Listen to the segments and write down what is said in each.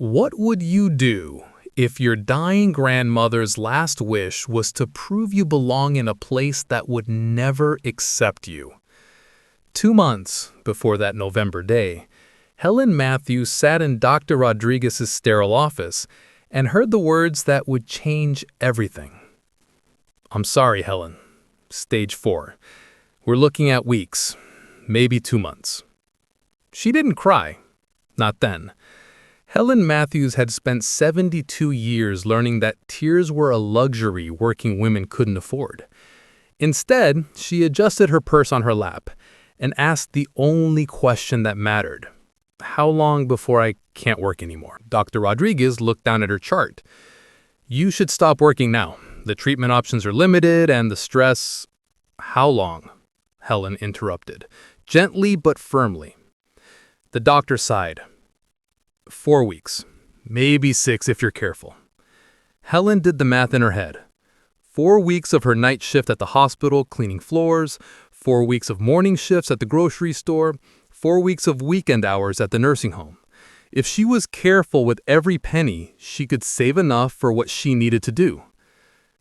What would you do if your dying grandmother's last wish was to prove you belong in a place that would never accept you? 2 months before that November day, Helen Matthews sat in Dr. Rodriguez's sterile office and heard the words that would change everything. "I'm sorry, Helen. Stage 4. We're looking at weeks, maybe 2 months." She didn't cry. Not then. Helen Matthews had spent 72 years learning that tears were a luxury working women couldn't afford. Instead, she adjusted her purse on her lap and asked the only question that mattered. "How long before I can't work anymore?" Dr. Rodriguez looked down at her chart. "You should stop working now. The treatment options are limited and the stress—" "How long?" Helen interrupted, gently but firmly. The doctor sighed. 4 weeks, maybe 6 if you're careful." Helen did the math in her head. 4 weeks of her night shift at the hospital cleaning floors, 4 weeks of morning shifts at the grocery store, 4 weeks of weekend hours at the nursing home. If she was careful with every penny, she could save enough for what she needed to do.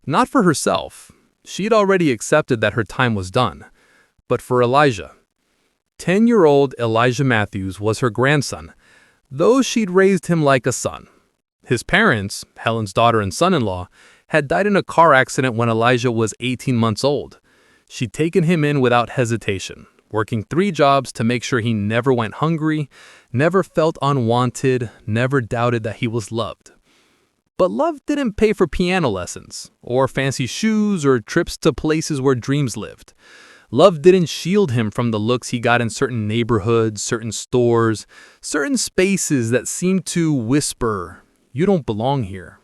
Not for herself. She'd already accepted that her time was done. But for Elijah. 10-year-old Elijah Matthews was her grandson, though she'd raised him like a son. His parents, Helen's daughter and son-in-law, had died in a car accident when Elijah was 18 months old. She'd taken him in without hesitation, working 3 jobs to make sure he never went hungry, never felt unwanted, never doubted that he was loved. But love didn't pay for piano lessons, or fancy shoes, or trips to places where dreams lived. Love didn't shield him from the looks he got in certain neighborhoods, certain stores, certain spaces that seemed to whisper, "You don't belong here."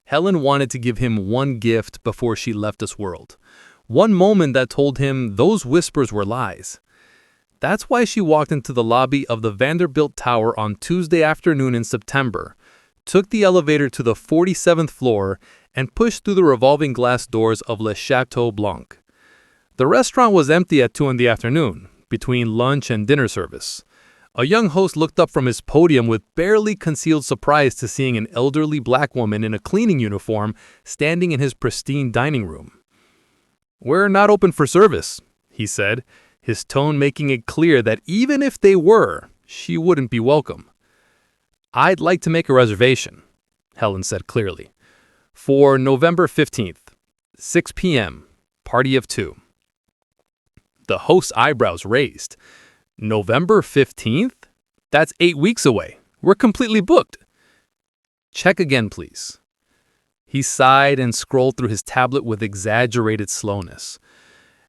Helen wanted to give him one gift before she left this world. One moment that told him those whispers were lies. That's why she walked into the lobby of the Vanderbilt Tower on Tuesday afternoon in September, took the elevator to the 47th floor, and pushed through the revolving glass doors of Le Chateau Blanc. The restaurant was empty at 2 in the afternoon, between lunch and dinner service. A young host looked up from his podium with barely concealed surprise to seeing an elderly black woman in a cleaning uniform standing in his pristine dining room. "We're not open for service," he said, his tone making it clear that even if they were, she wouldn't be welcome. "I'd like to make a reservation," Helen said clearly, "for November 15th, 6 p.m., party of 2. The host's eyebrows raised. "November 15th? That's 8 weeks away. We're completely booked." "Check again, please." He sighed and scrolled through his tablet with exaggerated slowness.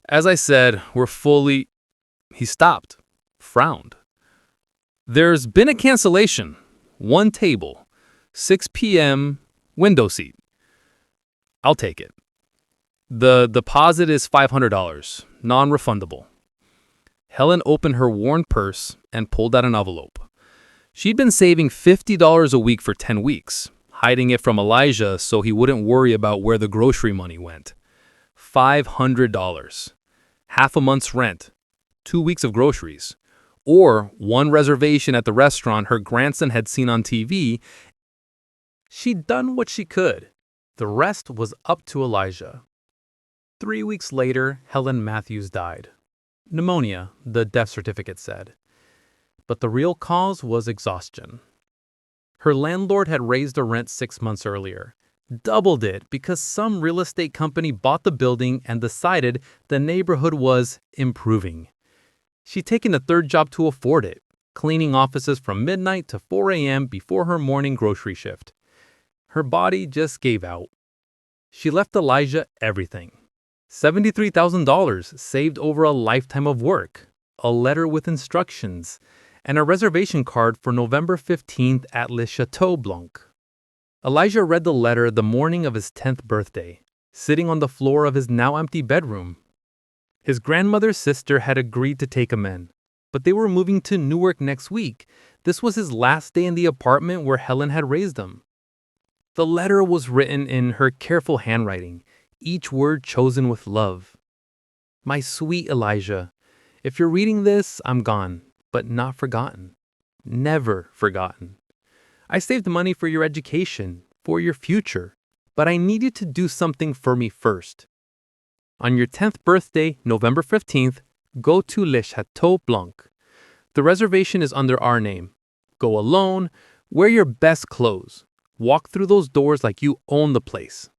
"As I said, we're fully—" He stopped, frowned. "There's been a cancellation. 1 table. 6 p.m. window seat." "I'll take it. The deposit is $500, non-refundable." Helen opened her worn purse and pulled out an envelope. She'd been saving $50 a week for 10 weeks, hiding it from Elijah so he wouldn't worry about where the grocery money went. $500. Half a month's rent, 2 weeks of groceries, or 1 reservation at the restaurant her grandson had seen on TV. She'd done what she could. The rest was up to Elijah. 3 weeks later, Helen Matthews died. Pneumonia, the death certificate said. But the real cause was exhaustion. Her landlord had raised the rent 6 months earlier, doubled it because some real estate company bought the building and decided the neighborhood was improving. She'd taken a 3rd job to afford it, cleaning offices from midnight to 4 a.m. before her morning grocery shift. Her body just gave out. She left Elijah everything. $73,000 saved over a lifetime of work, a letter with instructions, and a reservation card for November 15th at Le Chateau Blanc. Elijah read the letter the morning of his 10th birthday, sitting on the floor of his now empty bedroom. His grandmother's sister had agreed to take him in, but they were moving to Newark next week. This was his last day in the apartment where Helen had raised him. The letter was written in her careful handwriting, each word chosen with love. "My sweet Elijah, if you're reading this, I'm gone, but not forgotten. Never forgotten. I saved money for your education, for your future, but I need you to do something for me first. On your 10th birthday, November 15th, go to Le Chateau Blanc. The reservation is under our name. Go alone, wear your best clothes, walk through those doors like you own the place.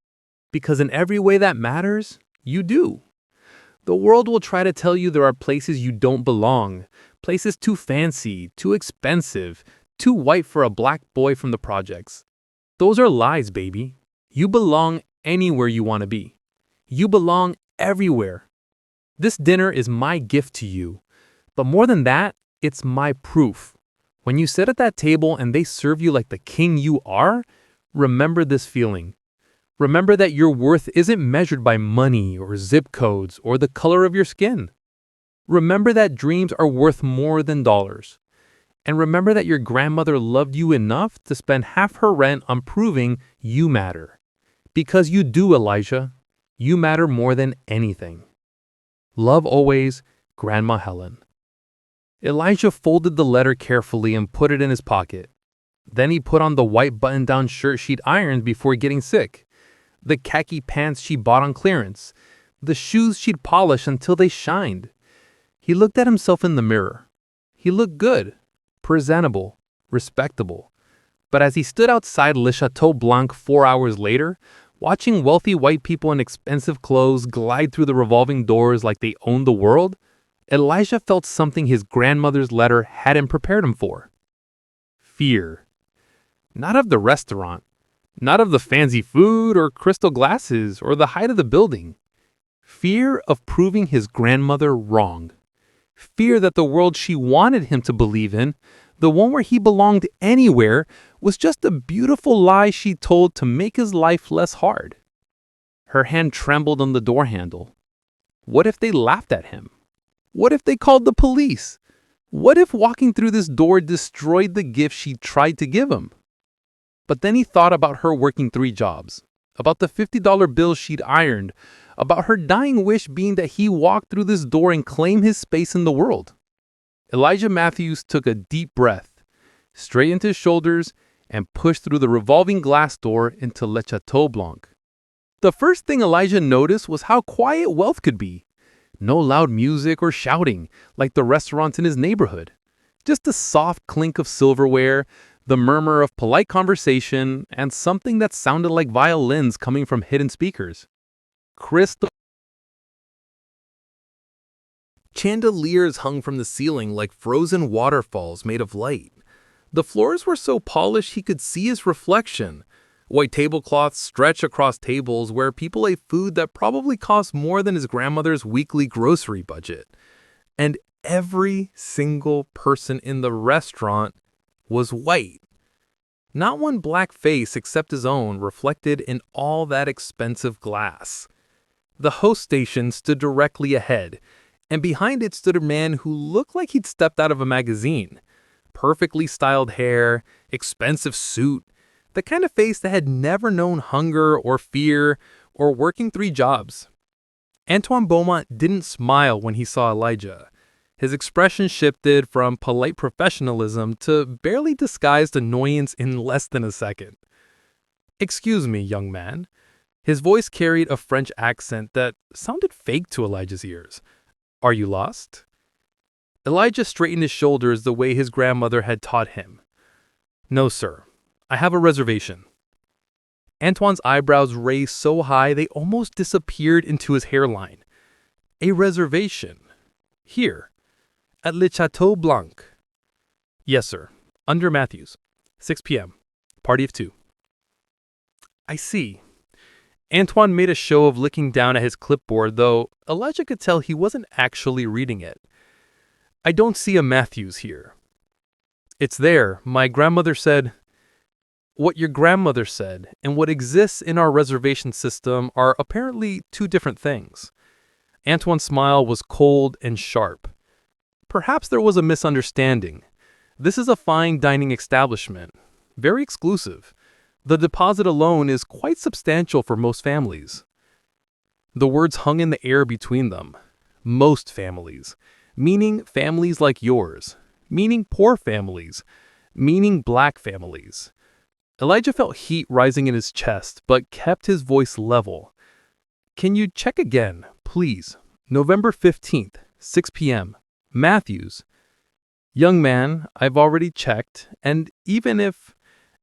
Because in every way that matters, you do. The world will try to tell you there are places you don't belong, places too fancy, too expensive, too white for a black boy from the projects. Those are lies, baby. You belong anywhere you want to be. You belong everywhere. This dinner is my gift to you. But more than that, it's my proof. When you sit at that table and they serve you like the king you are, remember this feeling. Remember that your worth isn't measured by money or zip codes or the color of your skin. Remember that dreams are worth more than dollars. And remember that your grandmother loved you enough to spend half her rent on proving you matter. Because you do, Elijah. You matter more than anything. Love always, Grandma Helen. Elijah folded the letter carefully and put it in his pocket. Then he put on the white button-down shirt she'd ironed before getting sick, the khaki pants she bought on clearance, the shoes she'd polished until they shined. He looked at himself in the mirror. He looked good, presentable, respectable. But as he stood outside Le Chateau Blanc 4 hours later, watching wealthy white people in expensive clothes glide through the revolving doors like they owned the world, Elijah felt something his grandmother's letter hadn't prepared him for. Fear. Not of the restaurant, not of the fancy food or crystal glasses or the height of the building. Fear of proving his grandmother wrong. Fear that the world she wanted him to believe in, the one where he belonged anywhere, was just a beautiful lie she told to make his life less hard. Her hand trembled on the door handle. What if they laughed at him? What if they called the police? What if walking through this door destroyed the gift she tried to give him? But then he thought about her working 3 jobs, about the $50 bills she'd ironed, about her dying wish being that he walk through this door and claim his space in the world. Elijah Matthews took a deep breath, straightened his shoulders, and pushed through the revolving glass door into Le Chateau Blanc. The first thing Elijah noticed was how quiet wealth could be. No loud music or shouting, like the restaurants in his neighborhood. Just the soft clink of silverware, the murmur of polite conversation, and something that sounded like violins coming from hidden speakers. Crystal chandeliers hung from the ceiling like frozen waterfalls made of light. The floors were so polished he could see his reflection. White tablecloths stretched across tables where people ate food that probably cost more than his grandmother's weekly grocery budget. And every single person in the restaurant was white. Not one black face except his own reflected in all that expensive glass. The host station stood directly ahead, and behind it stood a man who looked like he'd stepped out of a magazine. Perfectly styled hair, expensive suit, the kind of face that had never known hunger or fear or working 3 jobs. Antoine Beaumont didn't smile when he saw Elijah. His expression shifted from polite professionalism to barely disguised annoyance in less than a second. "Excuse me, young man." His voice carried a French accent that sounded fake to Elijah's ears. "Are you lost?" Elijah straightened his shoulders the way his grandmother had taught him. "No, sir. I have a reservation." Antoine's eyebrows raised so high they almost disappeared into his hairline. "A reservation? Here, at Le Chateau Blanc?" "Yes, sir. Under Matthews. 6 p.m. Party of 2. "I see." Antoine made a show of looking down at his clipboard, though Elijah could tell he wasn't actually reading it. "I don't see a Matthews here." "It's there. My grandmother said—" What your grandmother said and what exists in our reservation system are apparently 2 different things. Antoine's smile was cold and sharp. Perhaps there was a misunderstanding. This is a fine dining establishment, very exclusive. The deposit alone is quite substantial for most families. The words hung in the air between them. Most families, meaning families like yours, meaning poor families, meaning black families, Elijah felt heat rising in his chest, but kept his voice level. Can you check again, please? November 15th, 6 p.m. Matthews. Young man, I've already checked, and even if...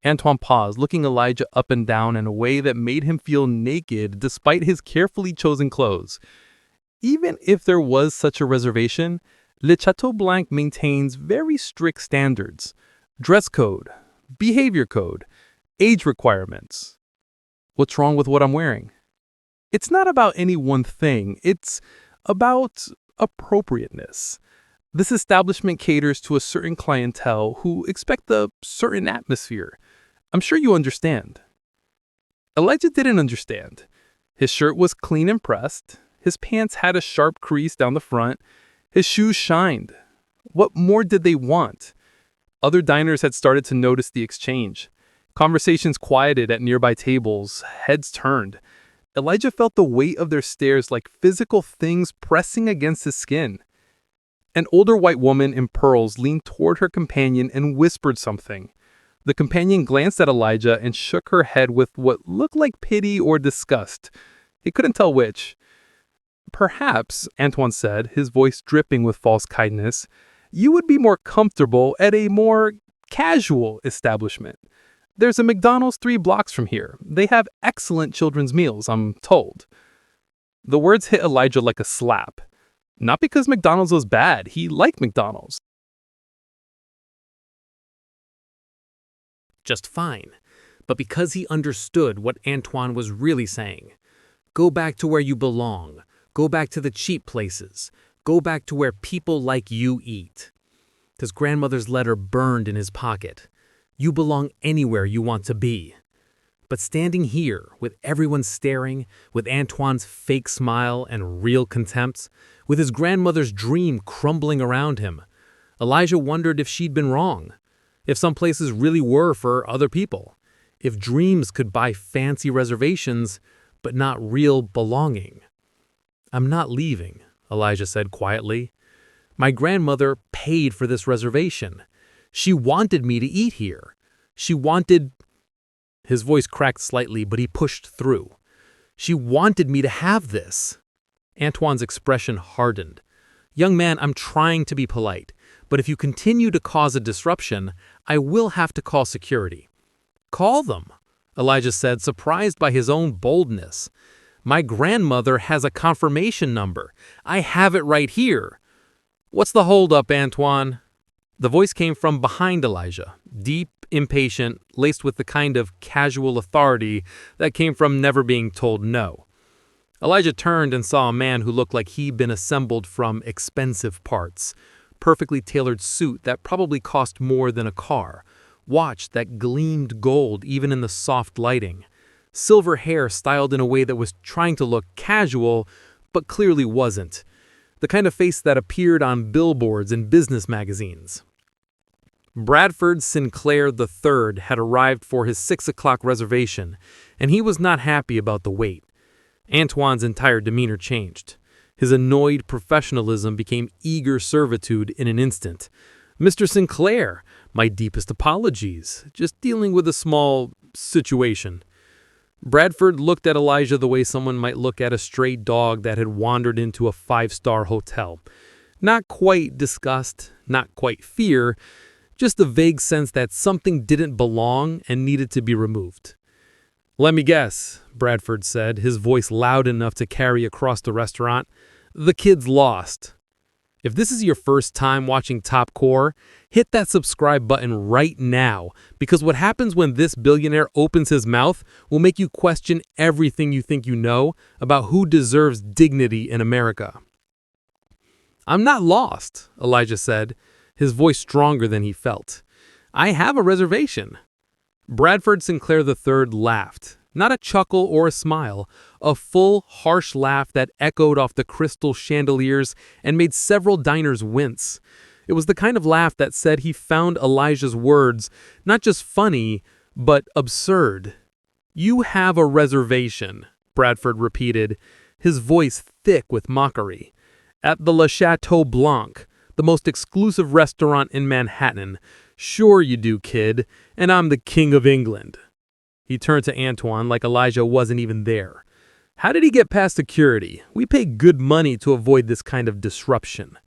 Antoine paused, looking Elijah up and down in a way that made him feel naked despite his carefully chosen clothes. Even if there was such a reservation, Le Chateau Blanc maintains very strict standards. Dress code, behavior code, age requirements. What's wrong with what I'm wearing? It's not about any one thing, it's about appropriateness. This establishment caters to a certain clientele who expect a certain atmosphere. I'm sure you understand. Elijah didn't understand. His shirt was clean and pressed. His pants had a sharp crease down the front. His shoes shined. What more did they want? Other diners had started to notice the exchange. Conversations quieted at nearby tables, heads turned. Elijah felt the weight of their stares like physical things pressing against his skin. An older white woman in pearls leaned toward her companion and whispered something. The companion glanced at Elijah and shook her head with what looked like pity or disgust. He couldn't tell which. Perhaps, Antoine said, his voice dripping with false kindness, you would be more comfortable at a more casual establishment. There's a McDonald's 3 blocks from here. They have excellent children's meals, I'm told. The words hit Elijah like a slap. Not because McDonald's was bad, he liked McDonald's. Just fine, but because he understood what Antoine was really saying. Go back to where you belong. Go back to the cheap places. Go back to where people like you eat. His grandmother's letter burned in his pocket. You belong anywhere you want to be. But standing here, with everyone staring, with Antoine's fake smile and real contempt, with his grandmother's dream crumbling around him, Elijah wondered if she'd been wrong, if some places really were for other people, if dreams could buy fancy reservations, but not real belonging. I'm not leaving, Elijah said quietly. My grandmother paid for this reservation. She wanted me to eat here. She wanted... His voice cracked slightly, but he pushed through. She wanted me to have this. Antoine's expression hardened. Young man, I'm trying to be polite, but if you continue to cause a disruption, I will have to call security. Call them, Elijah said, surprised by his own boldness. My grandmother has a confirmation number. I have it right here. What's the holdup, Antoine? The voice came from behind Elijah, deep, impatient, laced with the kind of casual authority that came from never being told no. Elijah turned and saw a man who looked like he'd been assembled from expensive parts. Perfectly tailored suit that probably cost more than a car. Watch that gleamed gold even in the soft lighting. Silver hair styled in a way that was trying to look casual, but clearly wasn't. The kind of face that appeared on billboards and business magazines. Bradford Sinclair III had arrived for his 6 o'clock reservation, and he was not happy about the wait. Antoine's entire demeanor changed. His annoyed professionalism became eager servitude in an instant. Mr. Sinclair, my deepest apologies. Just dealing with a small situation. Bradford looked at Elijah the way someone might look at a stray dog that had wandered into a 5-star hotel. Not quite disgust, not quite fear, just a vague sense that something didn't belong and needed to be removed. Let me guess, Bradford said, his voice loud enough to carry across the restaurant. The kid's lost. If this is your first time watching Top Core, hit that subscribe button right now, because what happens when this billionaire opens his mouth will make you question everything you think you know about who deserves dignity in America. I'm not lost, Elijah said, his voice stronger than he felt. I have a reservation. Bradford Sinclair III laughed, not a chuckle or a smile, a full, harsh laugh that echoed off the crystal chandeliers and made several diners wince. It was the kind of laugh that said he found Elijah's words not just funny, but absurd. You have a reservation, Bradford repeated, his voice thick with mockery. At the Le Chateau Blanc, the most exclusive restaurant in Manhattan, Sure you do, kid, and I'm the King of England. He turned to Antoine like Elijah wasn't even there. How did he get past security? We pay good money to avoid this kind of disruption.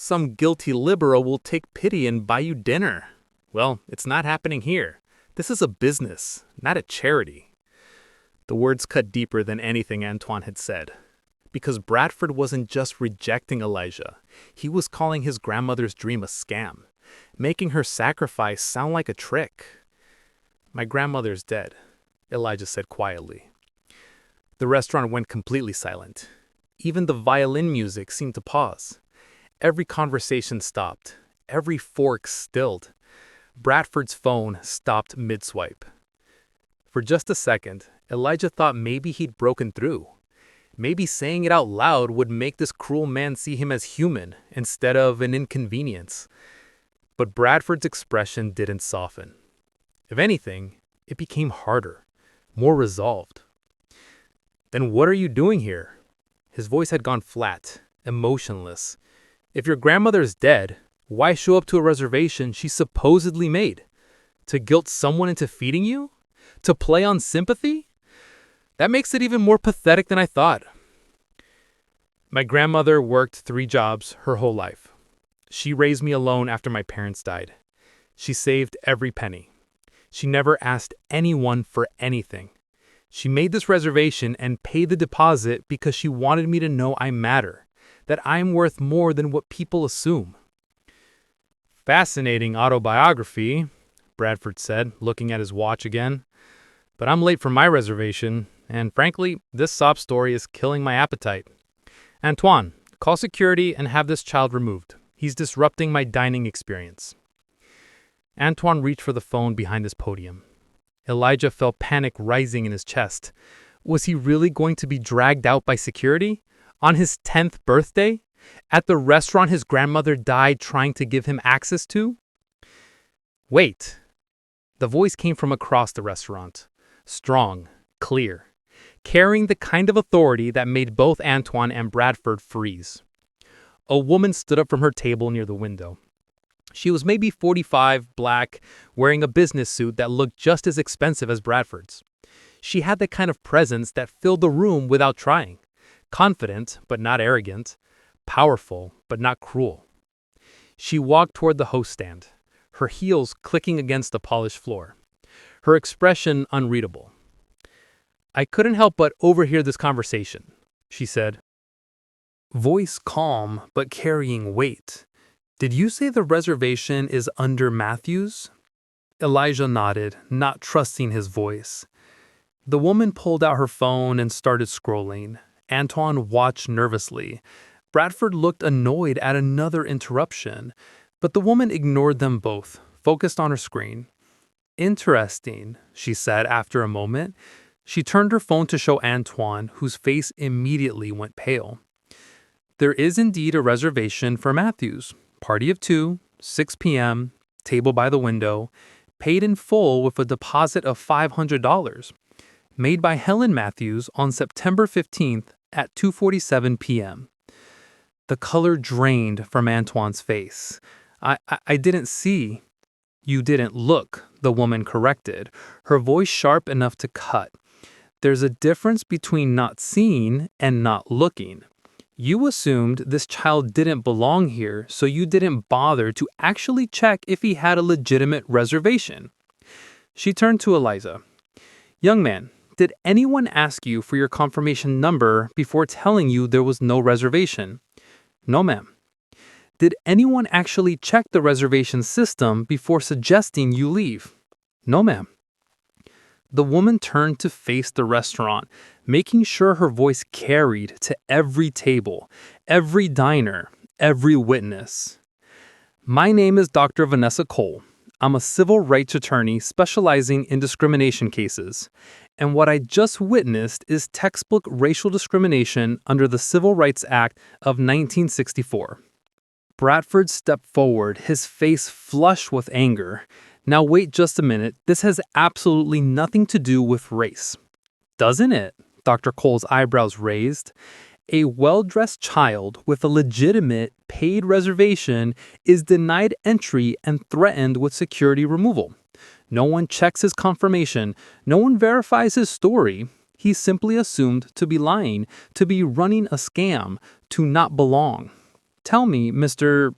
Some guilty liberal will take pity and buy you dinner. Well, it's not happening here. This is a business, not a charity. The words cut deeper than anything Antoine had said. Because Bradford wasn't just rejecting Elijah, he was calling his grandmother's dream a scam, making her sacrifice sound like a trick. My grandmother's dead, Elijah said quietly. The restaurant went completely silent. Even the violin music seemed to pause. Every conversation stopped. Every fork stilled. Bradford's phone stopped mid-swipe. For just a second, Elijah thought maybe he'd broken through. Maybe saying it out loud would make this cruel man see him as human instead of an inconvenience. But Bradford's expression didn't soften. If anything, it became harder, more resolved. Then what are you doing here? His voice had gone flat, emotionless. If your grandmother's dead, why show up to a reservation she supposedly made? To guilt someone into feeding you? To play on sympathy? That makes it even more pathetic than I thought. My grandmother worked 3 jobs her whole life. She raised me alone after my parents died. She saved every penny. She never asked anyone for anything. She made this reservation and paid the deposit because she wanted me to know I matter, that I'm worth more than what people assume. Fascinating autobiography, Bradford said, looking at his watch again. But I'm late for my reservation, and frankly, this sob story is killing my appetite. Antoine, call security and have this child removed. He's disrupting my dining experience. Antoine reached for the phone behind his podium. Elijah felt panic rising in his chest. Was he really going to be dragged out by security? On his 10th birthday? At the restaurant his grandmother died trying to give him access to? Wait. The voice came from across the restaurant. Strong, clear, carrying the kind of authority that made both Antoine and Bradford freeze. A woman stood up from her table near the window. She was maybe 45, black, wearing a business suit that looked just as expensive as Bradford's. She had the kind of presence that filled the room without trying. Confident, but not arrogant. Powerful, but not cruel. She walked toward the host stand, her heels clicking against the polished floor. Her expression unreadable. I couldn't help but overhear this conversation, she said. Voice calm, but carrying weight. Did you say the reservation is under Matthews? Elijah nodded, not trusting his voice. The woman pulled out her phone and started scrolling. Antoine watched nervously. Bradford looked annoyed at another interruption, but the woman ignored them both, focused on her screen. Interesting, she said after a moment. She turned her phone to show Antoine, whose face immediately went pale. There is indeed a reservation for Matthews. Party of 2, 6 p.m., table by the window, paid in full with a deposit of $500. Made by Helen Matthews on September 15th at 2:47 p.m. The color drained from Antoine's face. I didn't see. You didn't look, the woman corrected, her voice sharp enough to cut. There's a difference between not seeing and not looking. You assumed this child didn't belong here, so you didn't bother to actually check if he had a legitimate reservation. She turned to Eliza. Young man, did anyone ask you for your confirmation number before telling you there was no reservation? No, ma'am. Did anyone actually check the reservation system before suggesting you leave? No, ma'am. The woman turned to face the restaurant, making sure her voice carried to every table, every diner, every witness. My name is Dr. Vanessa Cole. I'm a civil rights attorney specializing in discrimination cases, and what I just witnessed is textbook racial discrimination under the Civil Rights Act of 1964. Bradford stepped forward, his face flushed with anger. Now wait just a minute, this has absolutely nothing to do with race. Doesn't it? Dr. Cole's eyebrows raised. A well-dressed child with a legitimate paid reservation is denied entry and threatened with security removal. No one checks his confirmation, no one verifies his story. He's simply assumed to be lying, to be running a scam, to not belong. Tell me, Mr.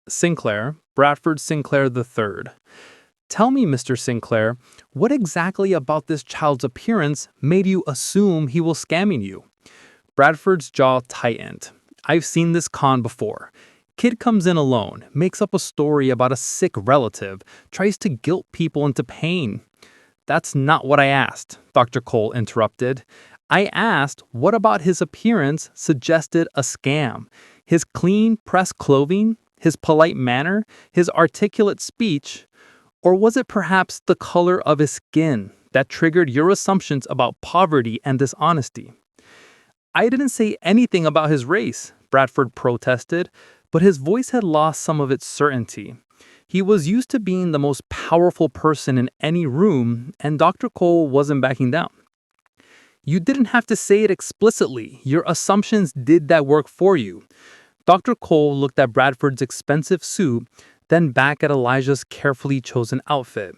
Sinclair, Bradford Sinclair III. Tell me, Mr. Sinclair, what exactly about this child's appearance made you assume he was scamming you? Bradford's jaw tightened. I've seen this con before. Kid comes in alone, makes up a story about a sick relative, tries to guilt people into paying. That's not what I asked, Dr. Cole interrupted. I asked what about his appearance suggested a scam. His clean, pressed clothing, his polite manner, his articulate speech, or was it perhaps the color of his skin that triggered your assumptions about poverty and dishonesty? I didn't say anything about his race, Bradford protested, but his voice had lost some of its certainty. He was used to being the most powerful person in any room, and Dr. Cole wasn't backing down. You didn't have to say it explicitly. Your assumptions did that work for you. Dr. Cole looked at Bradford's expensive suit, then back at Elijah's carefully chosen outfit.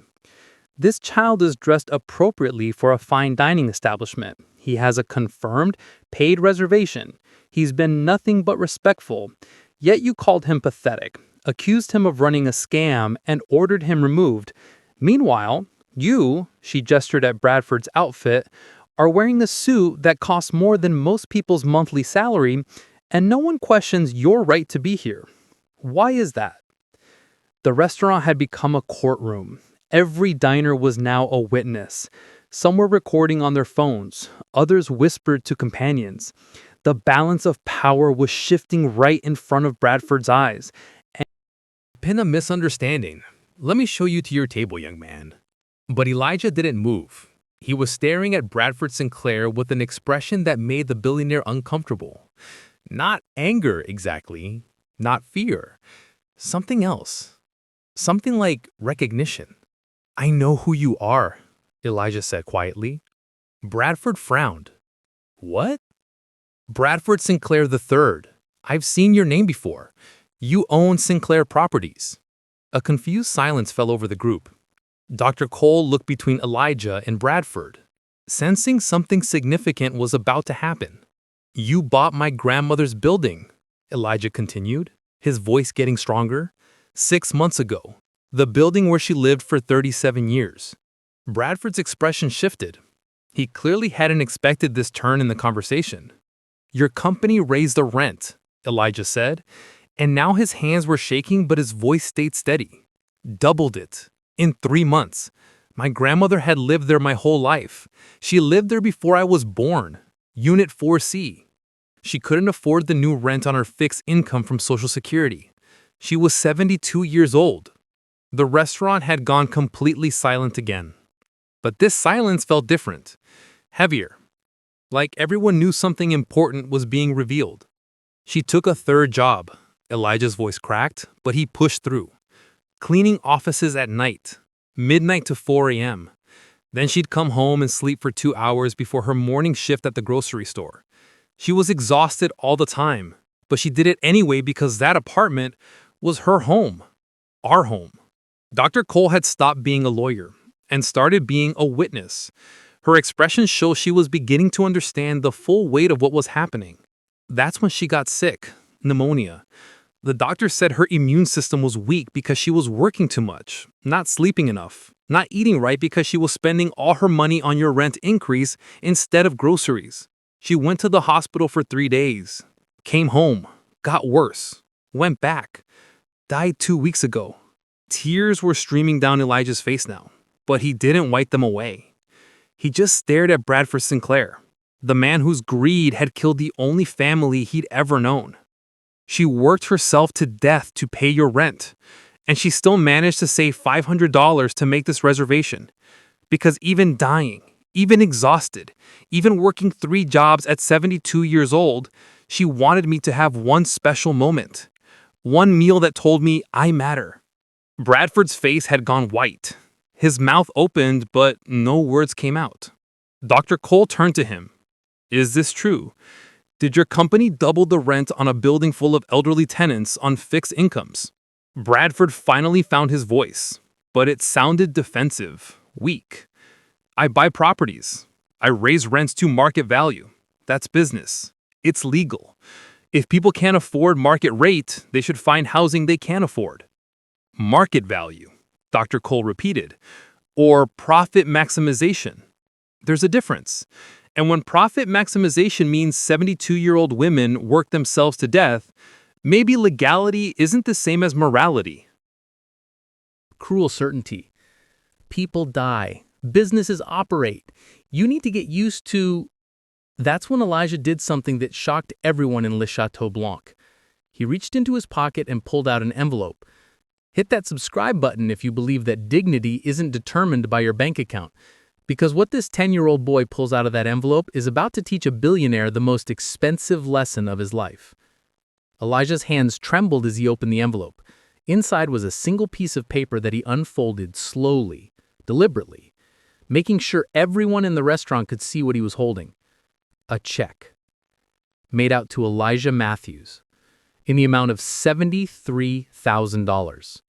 This child is dressed appropriately for a fine dining establishment. He has a confirmed, paid reservation. He's been nothing but respectful. Yet you called him pathetic, accused him of running a scam, and ordered him removed. Meanwhile, you, she gestured at Bradford's outfit, are wearing a suit that costs more than most people's monthly salary, and no one questions your right to be here. Why is that? The restaurant had become a courtroom. Every diner was now a witness. Some were recording on their phones. Others whispered to companions. The balance of power was shifting right in front of Bradford's eyes. Been a misunderstanding. Let me show you to your table, young man. But Elijah didn't move. He was staring at Bradford Sinclair with an expression that made the billionaire uncomfortable. Not anger, exactly. Not fear. Something else. Something like recognition. I know who you are, Elijah said quietly. Bradford frowned. What? Bradford Sinclair III. I've seen your name before. You own Sinclair Properties. A confused silence fell over the group. Dr. Cole looked between Elijah and Bradford, sensing something significant was about to happen. You bought my grandmother's building, Elijah continued, his voice getting stronger. 6 months ago, the building where she lived for 37 years. Bradford's expression shifted. He clearly hadn't expected this turn in the conversation. Your company raised the rent, Elijah said, and now his hands were shaking but his voice stayed steady. Doubled it. In 3 months. My grandmother had lived there my whole life. She lived there before I was born. Unit 4C. She couldn't afford the new rent on her fixed income from Social Security. She was 72 years old. The restaurant had gone completely silent again. But this silence felt different. Heavier. Like everyone knew something important was being revealed. She took a third job. Elijah's voice cracked, but he pushed through. Cleaning offices at night, midnight to 4 a.m. Then she'd come home and sleep for 2 hours before her morning shift at the grocery store. She was exhausted all the time, but she did it anyway because that apartment was her home, our home. Dr. Cole had stopped being a lawyer and started being a witness. Her expression showed she was beginning to understand the full weight of what was happening. That's when she got sick, pneumonia. The doctor said her immune system was weak because she was working too much, not sleeping enough, not eating right because she was spending all her money on your rent increase instead of groceries. She went to the hospital for 3 days, came home, got worse, went back, died 2 weeks ago. Tears were streaming down Elijah's face now, but he didn't wipe them away. He just stared at Bradford Sinclair, the man whose greed had killed the only family he'd ever known. She worked herself to death to pay your rent, and she still managed to save $500 to make this reservation. Because even dying, even exhausted, even working 3 jobs at 72 years old, she wanted me to have one special moment. One meal that told me I matter. Bradford's face had gone white. His mouth opened, but no words came out. Dr. Cole turned to him. Is this true? Did your company double the rent on a building full of elderly tenants on fixed incomes? Bradford finally found his voice, but it sounded defensive, weak. I buy properties. I raise rents to market value. That's business. It's legal. If people can't afford market rate, they should find housing they can afford. Market value, Dr. Cole repeated, or profit maximization. There's a difference. And when profit maximization means 72-year-old women work themselves to death, maybe legality isn't the same as morality. Cruel certainty. People die. Businesses operate. You need to get used to... That's when Elijah did something that shocked everyone in Le Chateau Blanc. He reached into his pocket and pulled out an envelope. Hit that subscribe button if you believe that dignity isn't determined by your bank account. Because what this 10-year-old boy pulls out of that envelope is about to teach a billionaire the most expensive lesson of his life. Elijah's hands trembled as he opened the envelope. Inside was a single piece of paper that he unfolded slowly, deliberately, making sure everyone in the restaurant could see what he was holding. A check, made out to Elijah Matthews, in the amount of $73,000.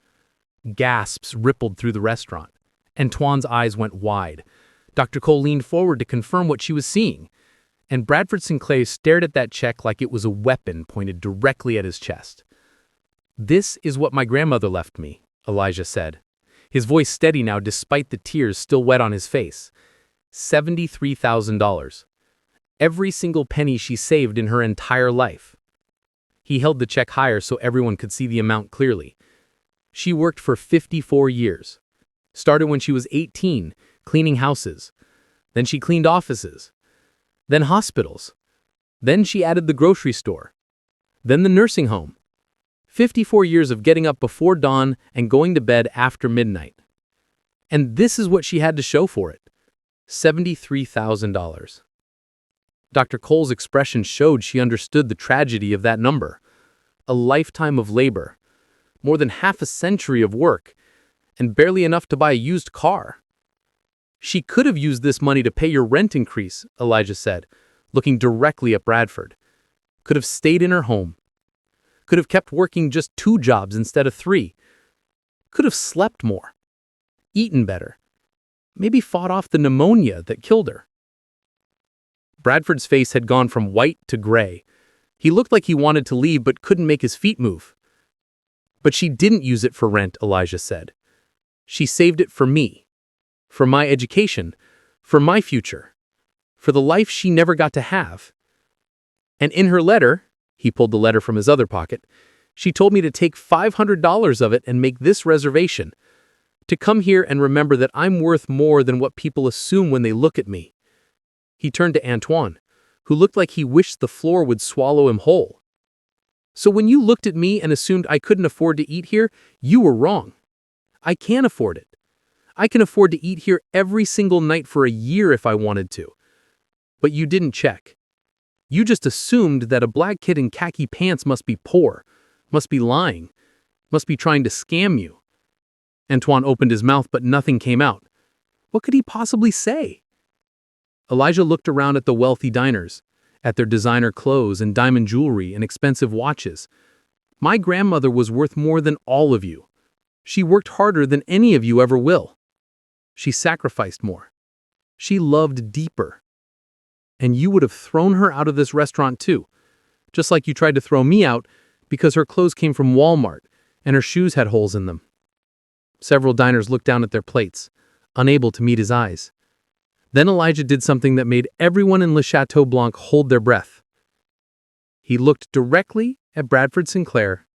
Gasps rippled through the restaurant. Antoine's eyes went wide. Dr. Cole leaned forward to confirm what she was seeing, and Bradford Sinclair stared at that check like it was a weapon pointed directly at his chest. "This is what my grandmother left me," Elijah said, his voice steady now despite the tears still wet on his face. $73,000. Every single penny she saved in her entire life. He held the check higher so everyone could see the amount clearly. She worked for 54 years. Started when she was 18, cleaning houses. Then she cleaned offices. Then hospitals. Then she added the grocery store. Then the nursing home. 54 years of getting up before dawn and going to bed after midnight. And this is what she had to show for it. $73,000. Dr. Cole's expression showed she understood the tragedy of that number. A lifetime of labor, more than half a century of work, and barely enough to buy a used car. "She could have used this money to pay your rent increase," Elijah said, looking directly at Bradford. "Could have stayed in her home. Could have kept working just 2 jobs instead of 3. Could have slept more. Eaten better. Maybe fought off the pneumonia that killed her." Bradford's face had gone from white to gray. He looked like he wanted to leave but couldn't make his feet move. "But she didn't use it for rent," Elijah said. "She saved it for me. For my education. For my future. For the life she never got to have. And in her letter," he pulled the letter from his other pocket, "she told me to take $500 of it and make this reservation. To come here and remember that I'm worth more than what people assume when they look at me." He turned to Antoine, who looked like he wished the floor would swallow him whole. "So when you looked at me and assumed I couldn't afford to eat here, you were wrong. I can afford it. I can afford to eat here every single night for a year if I wanted to. But you didn't check. You just assumed that a black kid in khaki pants must be poor, must be lying, must be trying to scam you." Antoine opened his mouth but nothing came out. What could he possibly say? Elijah looked around at the wealthy diners, at their designer clothes and diamond jewelry and expensive watches. "My grandmother was worth more than all of you. She worked harder than any of you ever will. She sacrificed more. She loved deeper. And you would have thrown her out of this restaurant too, just like you tried to throw me out because her clothes came from Walmart and her shoes had holes in them." Several diners looked down at their plates, unable to meet his eyes. Then Elijah did something that made everyone in Le Chateau Blanc hold their breath. He looked directly at Bradford Sinclair,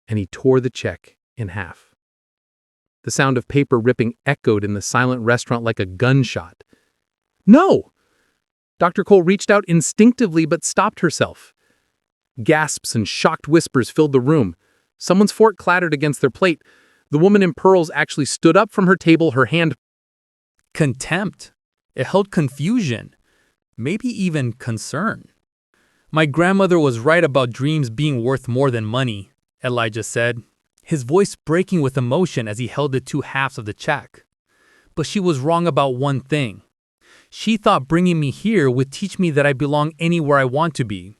and he tore the check in half. The sound of paper ripping echoed in the silent restaurant like a gunshot. "No!" Dr. Cole reached out instinctively but stopped herself. Gasps and shocked whispers filled the room. Someone's fork clattered against their plate. The woman in pearls actually stood up from her table, her hand. Contempt. It held confusion. Maybe even concern. "My grandmother was right about dreams being worth more than money," Elijah said, his voice breaking with emotion as he held the 2 halves of the check. "But she was wrong about one thing. She thought bringing me here would teach me that I belong anywhere I want to be.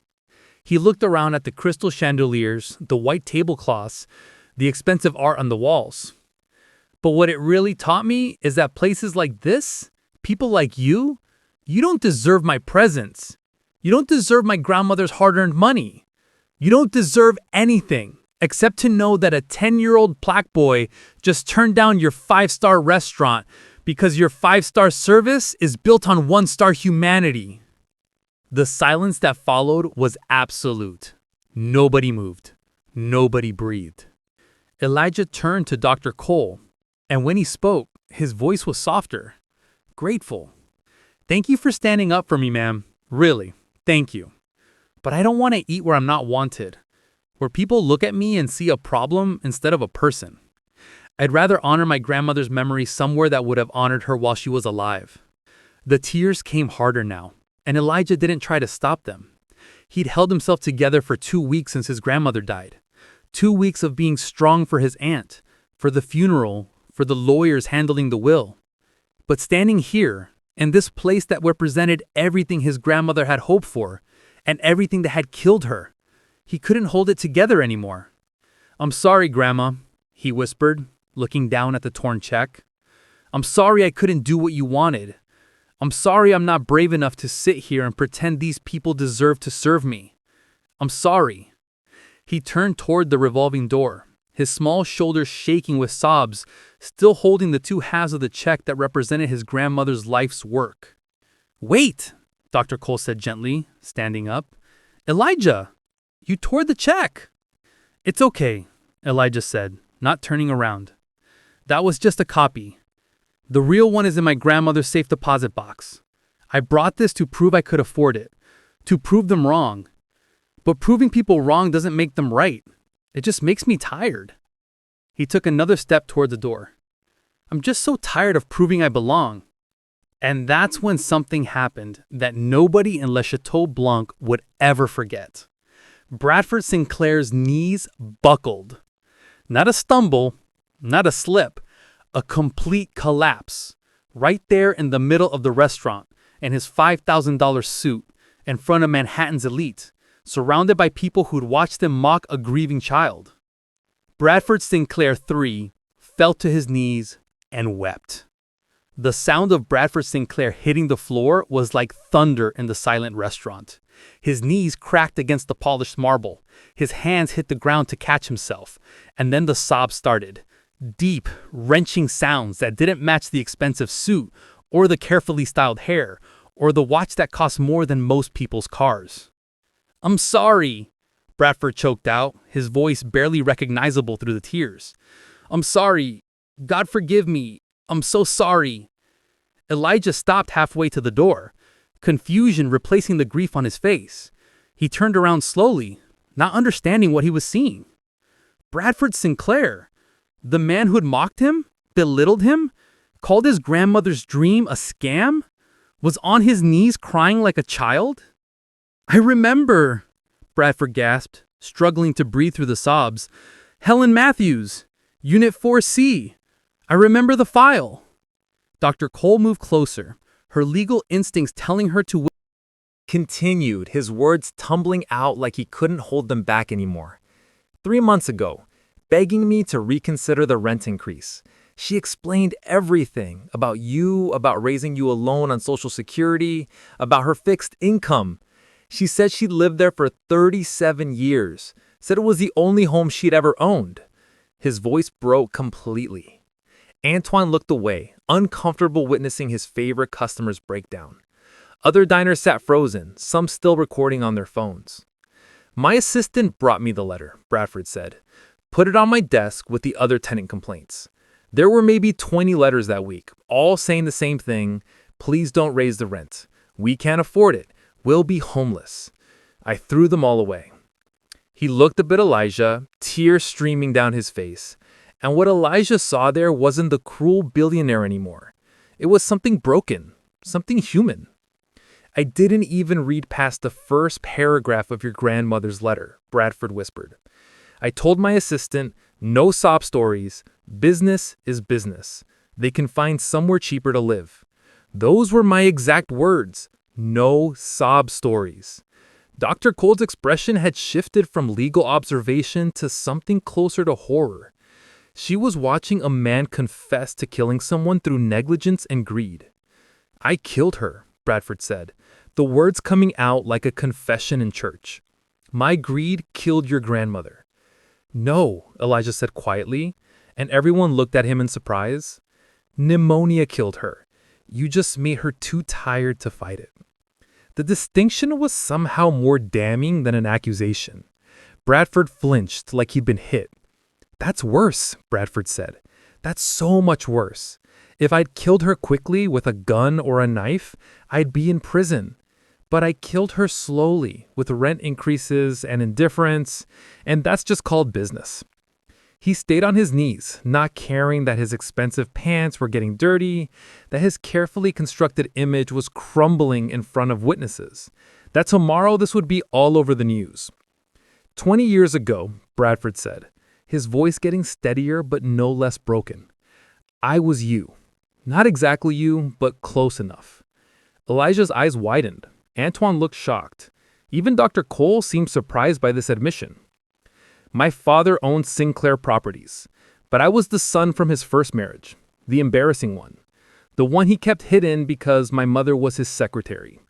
He looked around at the crystal chandeliers, the white tablecloths, the expensive art on the walls. But what it really taught me is that places like this, people like you don't deserve my presence. You don't deserve my grandmother's hard-earned money. You don't deserve anything except to know that a 10-year-old black boy just turned down your 5-star restaurant because your 5-star service is built on 1-star humanity. The silence that followed was absolute. Nobody moved. Nobody breathed. Elijah turned to Dr. Cole, and when he spoke, his voice was softer, grateful. "Thank you for standing up for me, ma'am. Really, thank you. But I don't want to eat where I'm not wanted, where people look at me and see a problem instead of a person. I'd rather honor my grandmother's memory somewhere that would have honored her while she was alive." The tears came harder now, and Elijah didn't try to stop them. He'd held himself together for 2 weeks since his grandmother died. 2 weeks of being strong for his aunt, for the funeral, for the lawyers handling the will. But standing here, in this place that represented everything his grandmother had hoped for, and everything that had killed her, he couldn't hold it together anymore. "I'm sorry, Grandma," he whispered, looking down at the torn check. "I'm sorry I couldn't do what you wanted. I'm sorry I'm not brave enough to sit here and pretend these people deserve to serve me. I'm sorry." He turned toward the revolving door, his small shoulders shaking with sobs, still holding the 2 halves of the check that represented his grandmother's life's work. "Wait," Dr. Cole said gently, standing up. "Elijah, you tore the check." "It's okay," Elijah said, not turning around. "That was just a copy. The real one is in my grandmother's safe deposit box. I brought this to prove I could afford it, to prove them wrong. But proving people wrong doesn't make them right. It just makes me tired." He took another step toward the door. "I'm just so tired of proving I belong." And that's when something happened that nobody in Le Chateau Blanc would ever forget. Bradford Sinclair's knees buckled. Not a stumble, not a slip, a complete collapse, right there in the middle of the restaurant, in his $5,000 suit, in front of Manhattan's elite, surrounded by people who'd watched him mock a grieving child. Bradford Sinclair III fell to his knees and wept. The sound of Bradford Sinclair hitting the floor was like thunder in the silent restaurant. His knees cracked against the polished marble. His hands hit the ground to catch himself. And then the sobs started. Deep, wrenching sounds that didn't match the expensive suit, or the carefully styled hair, or the watch that cost more than most people's cars. "I'm sorry," Bradford choked out, his voice barely recognizable through the tears. "I'm sorry. God forgive me. I'm so sorry." Elijah stopped halfway to the door, confusion replacing the grief on his face. He turned around slowly, not understanding what he was seeing. Bradford Sinclair, the man who'd mocked him, belittled him, called his grandmother's dream a scam, was on his knees crying like a child. "I remember," Bradford gasped, struggling to breathe through the sobs. "Helen Matthews, Unit 4C. I remember the file." Dr. Cole moved closer, her legal instincts telling her to Continued, his words tumbling out like he couldn't hold them back anymore. 3 months ago, begging me to reconsider the rent increase. She explained everything about you, about raising you alone on Social Security, about her fixed income. She said she'd lived there for 37 years, said it was the only home she'd ever owned. His voice broke completely. Antoine looked away, uncomfortable witnessing his favorite customer's breakdown. Other diners sat frozen, some still recording on their phones. "My assistant brought me the letter," Bradford said. "Put it on my desk with the other tenant complaints. There were maybe 20 letters that week, all saying the same thing. Please don't raise the rent. We can't afford it. We'll be homeless." I threw them all away. He looked up at Elijah, tears streaming down his face. And what Elijah saw there wasn't the cruel billionaire anymore. It was something broken, something human. "I didn't even read past the first paragraph of your grandmother's letter," Bradford whispered. "I told my assistant, no sob stories. Business is business. They can find somewhere cheaper to live. Those were my exact words. No sob stories. Dr. Cole's expression had shifted from legal observation to something closer to horror. She was watching a man confess to killing someone through negligence and greed. "I killed her," Bradford said, the words coming out like a confession in church. "My greed killed your grandmother." "No," Elijah said quietly, and everyone looked at him in surprise. "Pneumonia killed her. You just made her too tired to fight it." The distinction was somehow more damning than an accusation. Bradford flinched like he'd been hit. "That's worse," Bradford said. "That's so much worse. If I'd killed her quickly with a gun or a knife, I'd be in prison. But I killed her slowly with rent increases and indifference, and that's just called business." He stayed on his knees, not caring that his expensive pants were getting dirty, that his carefully constructed image was crumbling in front of witnesses, that tomorrow this would be all over the news. 20 years ago, Bradford said, his voice getting steadier but no less broken, "I was you. Not exactly you, but close enough." Elijah's eyes widened. Antoine looked shocked. Even Dr. Cole seemed surprised by this admission. "My father owned Sinclair Properties, but I was the son from his first marriage, the embarrassing one, the one he kept hidden because my mother was his secretary.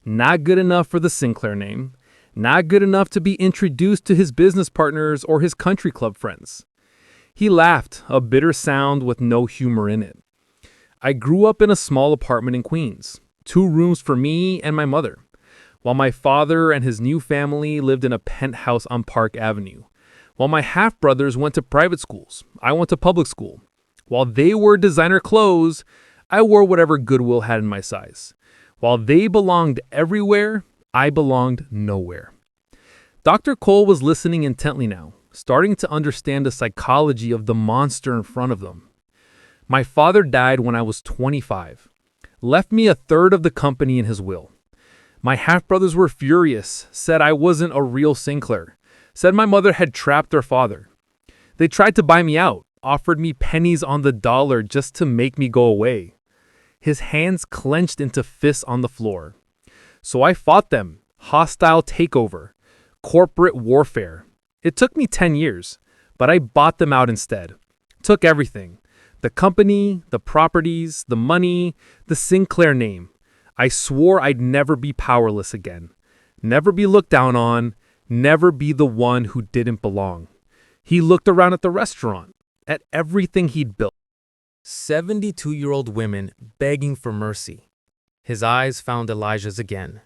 Not good enough for the Sinclair name, not good enough to be introduced to his business partners or his country club friends." He laughed, a bitter sound with no humor in it. "I grew up in a small apartment in Queens, 2 rooms for me and my mother, while my father and his new family lived in a penthouse on Park Avenue. While my half-brothers went to private schools, I went to public school. While they wore designer clothes, I wore whatever Goodwill had in my size. While they belonged everywhere, I belonged nowhere." Dr. Cole was listening intently now, starting to understand the psychology of the monster in front of them. "My father died when I was 25. Left me a third of the company in his will. My half-brothers were furious, said I wasn't a real Sinclair, said my mother had trapped their father. They tried to buy me out, offered me pennies on the dollar just to make me go away." His hands clenched into fists on the floor. "So I fought them. Hostile takeover. Corporate warfare. It took me 10 years, but I bought them out instead. Took everything. The company, the properties, the money, the Sinclair name. I swore I'd never be powerless again. Never be looked down on. Never be the one who didn't belong." He looked around at the restaurant, at everything he'd built. 72-year-old women begging for mercy. His eyes found Elijah's again.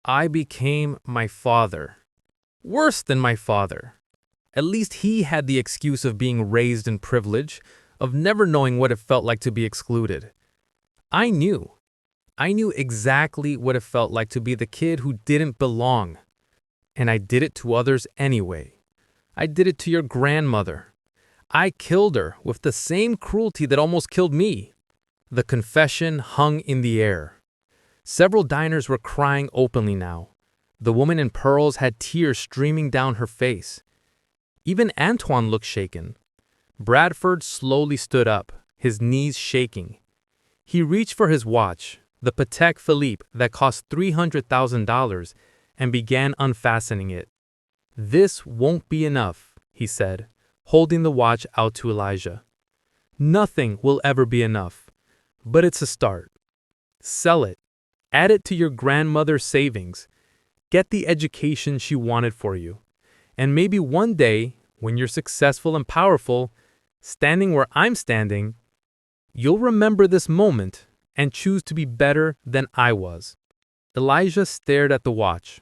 "I became my father. Worse than my father. At least he had the excuse of being raised in privilege, of never knowing what it felt like to be excluded. I knew. I knew exactly what it felt like to be the kid who didn't belong. And I did it to others anyway. I did it to your grandmother. I killed her with the same cruelty that almost killed me." The confession hung in the air. Several diners were crying openly now. The woman in pearls had tears streaming down her face. Even Antoine looked shaken. Bradford slowly stood up, his knees shaking. He reached for his watch, the Patek Philippe that cost $300,000, and began unfastening it. "This won't be enough," he said, holding the watch out to Elijah. "Nothing will ever be enough, but it's a start. Sell it. Add it to your grandmother's savings. Get the education she wanted for you. And maybe one day, when you're successful and powerful, standing where I'm standing, you'll remember this moment and choose to be better than I was." Elijah stared at the watch,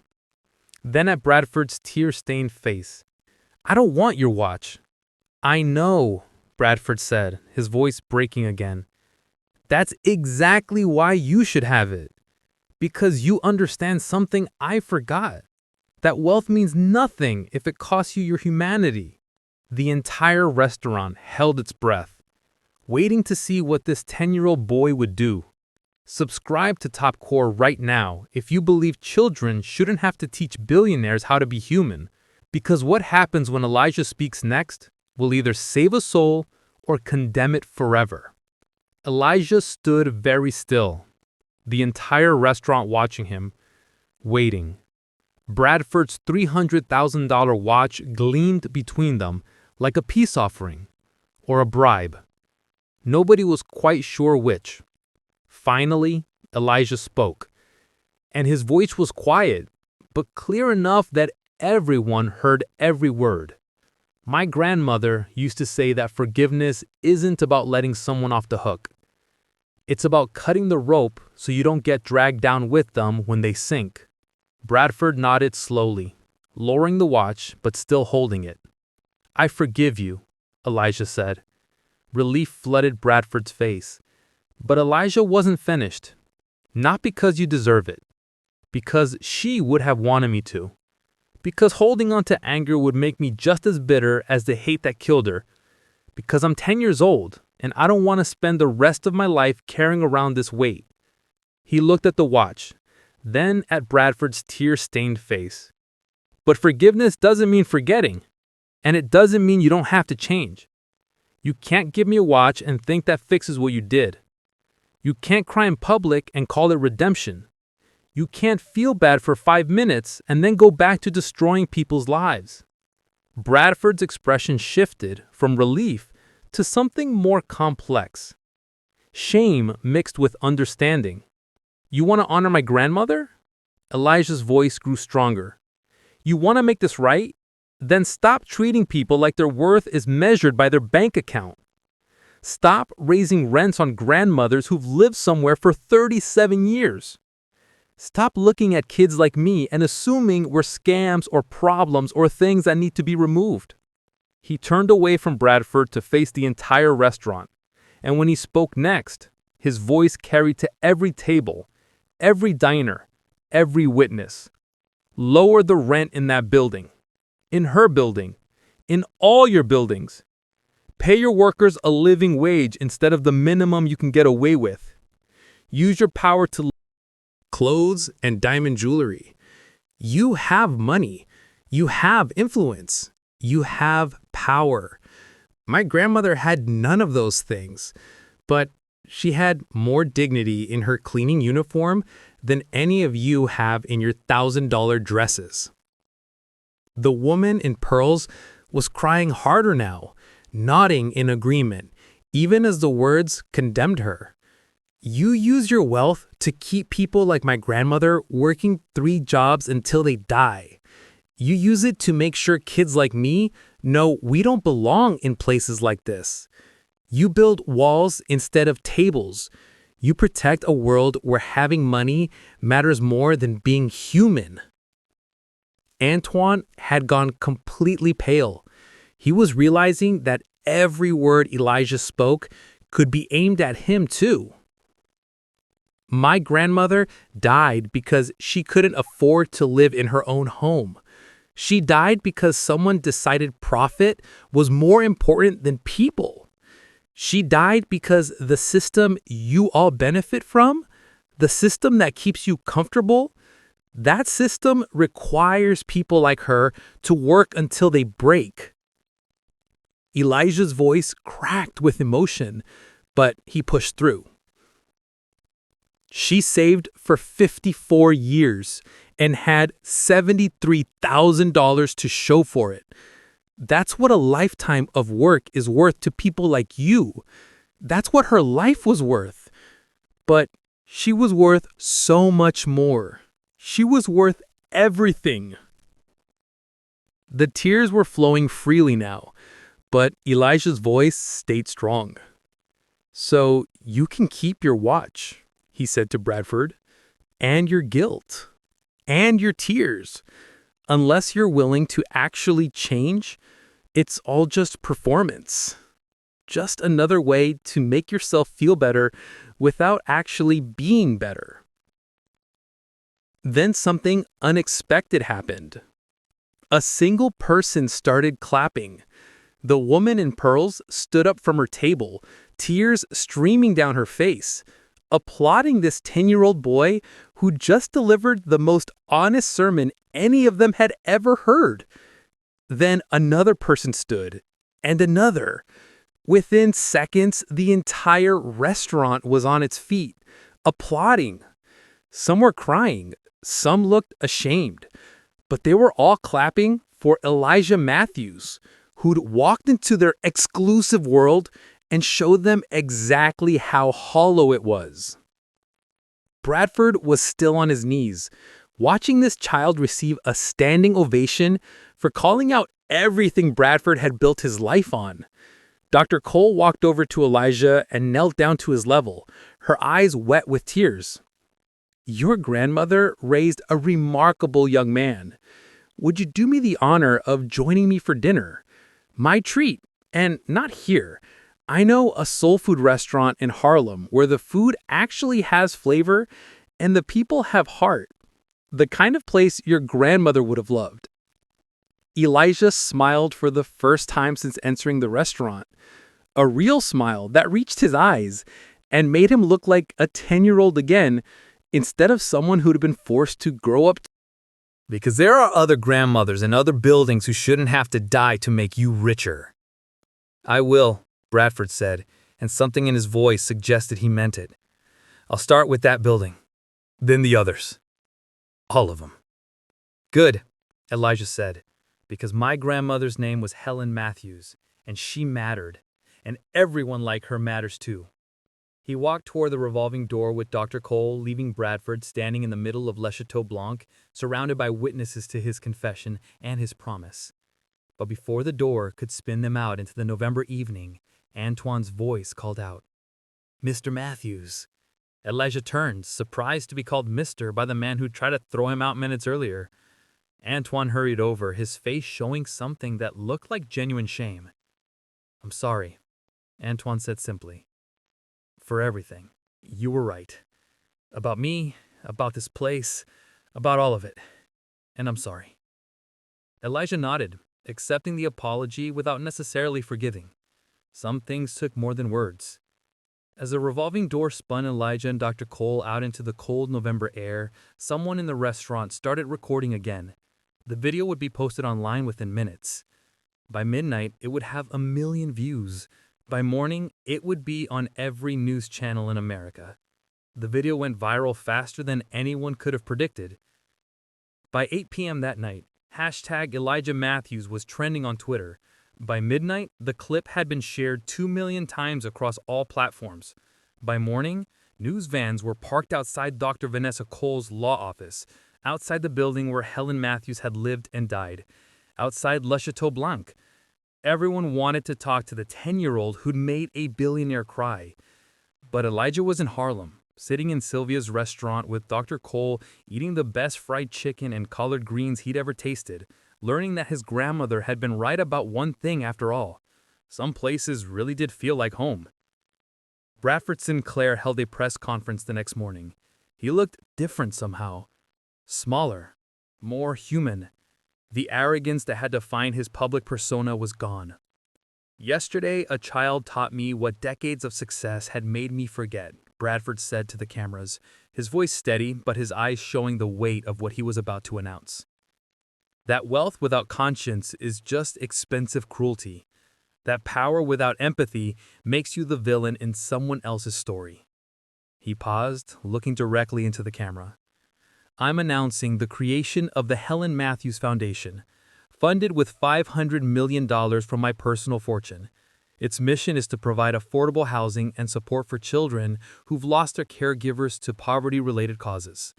then at Bradford's tear-stained face. "I don't want your watch." "I know," Bradford said, his voice breaking again. "That's exactly why you should have it. Because you understand something I forgot. That wealth means nothing if it costs you your humanity." The entire restaurant held its breath, waiting to see what this 10-year-old boy would do. Subscribe to Top Core right now if you believe children shouldn't have to teach billionaires how to be human, because what happens when Elijah speaks next will either save a soul or condemn it forever. Elijah stood very still, The entire restaurant watching him, waiting. Bradford's $300,000 watch gleamed between them like a peace offering or a bribe. Nobody was quite sure which. Finally, Elijah spoke, and his voice was quiet, but clear enough that everyone heard every word. My grandmother used to say that forgiveness isn't about letting someone off the hook. It's about cutting the rope so you don't get dragged down with them when they sink. Bradford nodded slowly, lowering the watch but still holding it. I forgive you, Elijah said. Relief flooded Bradford's face. But Elijah wasn't finished. Not because you deserve it. Because she would have wanted me to. Because holding on to anger would make me just as bitter as the hate that killed her. Because I'm 10 years old, and I don't want to spend the rest of my life carrying around this weight. He looked at the watch, then at Bradford's tear-stained face. But forgiveness doesn't mean forgetting, and it doesn't mean you don't have to change. You can't give me a watch and think that fixes what you did. You can't cry in public and call it redemption. You can't feel bad for 5 minutes and then go back to destroying people's lives. Bradford's expression shifted from relief to something more complex. Shame mixed with understanding. You want to honor my grandmother? Elijah's voice grew stronger. You want to make this right? Then stop treating people like their worth is measured by their bank account. Stop raising rents on grandmothers who've lived somewhere for 37 years. Stop looking at kids like me and assuming we're scams or problems or things that need to be removed. He turned away from Bradford to face the entire restaurant, and when he spoke next, his voice carried to every table, every diner, every witness. Lower the rent in that building, in her building, in all your buildings. Pay your workers a living wage instead of the minimum you can get away with. Use your power to clothes and diamond jewelry. You have money. You have influence. You have power. My grandmother had none of those things, but she had more dignity in her cleaning uniform than any of you have in your $1,000 dresses. The woman in pearls was crying harder now, nodding in agreement, even as the words condemned her. You use your wealth to keep people like my grandmother working 3 jobs until they die. You use it to make sure kids like me know we don't belong in places like this. You build walls instead of tables. You protect a world where having money matters more than being human. Antoine had gone completely pale. He was realizing that every word Elijah spoke could be aimed at him too. My grandmother died because she couldn't afford to live in her own home. She died because someone decided profit was more important than people. She died because the system you all benefit from, the system that keeps you comfortable, that system requires people like her to work until they break. Elijah's voice cracked with emotion, but he pushed through. She saved for 54 years and had $73,000 to show for it. That's what a lifetime of work is worth to people like you. That's what her life was worth. But she was worth so much more. She was worth everything. The tears were flowing freely now, but Elijah's voice stayed strong. So you can keep your watch, he said to Bradford, and your guilt, and your tears. Unless you're willing to actually change, it's all just performance. Just another way to make yourself feel better without actually being better. Then something unexpected happened. A single person started clapping. The woman in pearls stood up from her table, tears streaming down her face, applauding this 10-year-old boy who just delivered the most honest sermon any of them had ever heard. Then another person stood, and another. Within seconds, the entire restaurant was on its feet, applauding, Some were crying, some looked ashamed, but they were all clapping for Elijah Matthews, who'd walked into their exclusive world and showed them exactly how hollow it was. Bradford was still on his knees, watching this child receive a standing ovation for calling out everything Bradford had built his life on. Dr. Cole walked over to Elijah and knelt down to his level, her eyes wet with tears. "Your grandmother raised a remarkable young man. Would you do me the honor of joining me for dinner? My treat, and not here. I know a soul food restaurant in Harlem where the food actually has flavor and the people have heart. The kind of place your grandmother would have loved." Elijah smiled for the first time since entering the restaurant. A real smile that reached his eyes and made him look like a 10-year-old again instead of someone who'd been forced to grow up. Because there are other grandmothers in other buildings who shouldn't have to die to make you richer. "I will," Bradford said, and something in his voice suggested he meant it. "I'll start with that building. Then the others. All of them." "Good," Elijah said, "because my grandmother's name was Helen Matthews, and she mattered, and everyone like her matters too." He walked toward the revolving door with Dr. Cole, leaving Bradford standing in the middle of Le Chateau Blanc, surrounded by witnesses to his confession and his promise. But before the door could spin them out into the November evening, Antoine's voice called out, "Mr. Matthews." Elijah turned, surprised to be called Mr. by the man who tried to throw him out minutes earlier. Antoine hurried over, his face showing something that looked like genuine shame. "I'm sorry," Antoine said simply. "For everything. You were right. About me, about this place, about all of it. And I'm sorry." Elijah nodded, accepting the apology without necessarily forgiving. Some things took more than words. As the revolving door spun Elijah and Dr. Cole out into the cold November air, someone in the restaurant started recording again. The video would be posted online within minutes. By midnight, it would have 1 million views. By morning, it would be on every news channel in America. The video went viral faster than anyone could have predicted. By 8 p.m. that night, hashtag Elijah Matthews was trending on Twitter. By midnight, the clip had been shared 2 million times across all platforms. By morning, news vans were parked outside Dr. Vanessa Cole's law office, outside the building where Helen Matthews had lived and died, outside Le Chateau Blanc. Everyone wanted to talk to the 10-year-old who'd made a billionaire cry. But Elijah was in Harlem, sitting in Sylvia's restaurant with Dr. Cole, eating the best fried chicken and collard greens he'd ever tasted, learning that his grandmother had been right about one thing after all. Some places really did feel like home. Bradford Sinclair held a press conference the next morning. He looked different somehow. Smaller, more human. The arrogance that had defined his public persona was gone. "Yesterday, a child taught me what decades of success had made me forget," Bradford said to the cameras, his voice steady but his eyes showing the weight of what he was about to announce. "That wealth without conscience is just expensive cruelty. That power without empathy makes you the villain in someone else's story." He paused, looking directly into the camera. "I'm announcing the creation of the Helen Matthews Foundation, funded with $500 million from my personal fortune. Its mission is to provide affordable housing and support for children who've lost their caregivers to poverty-related causes.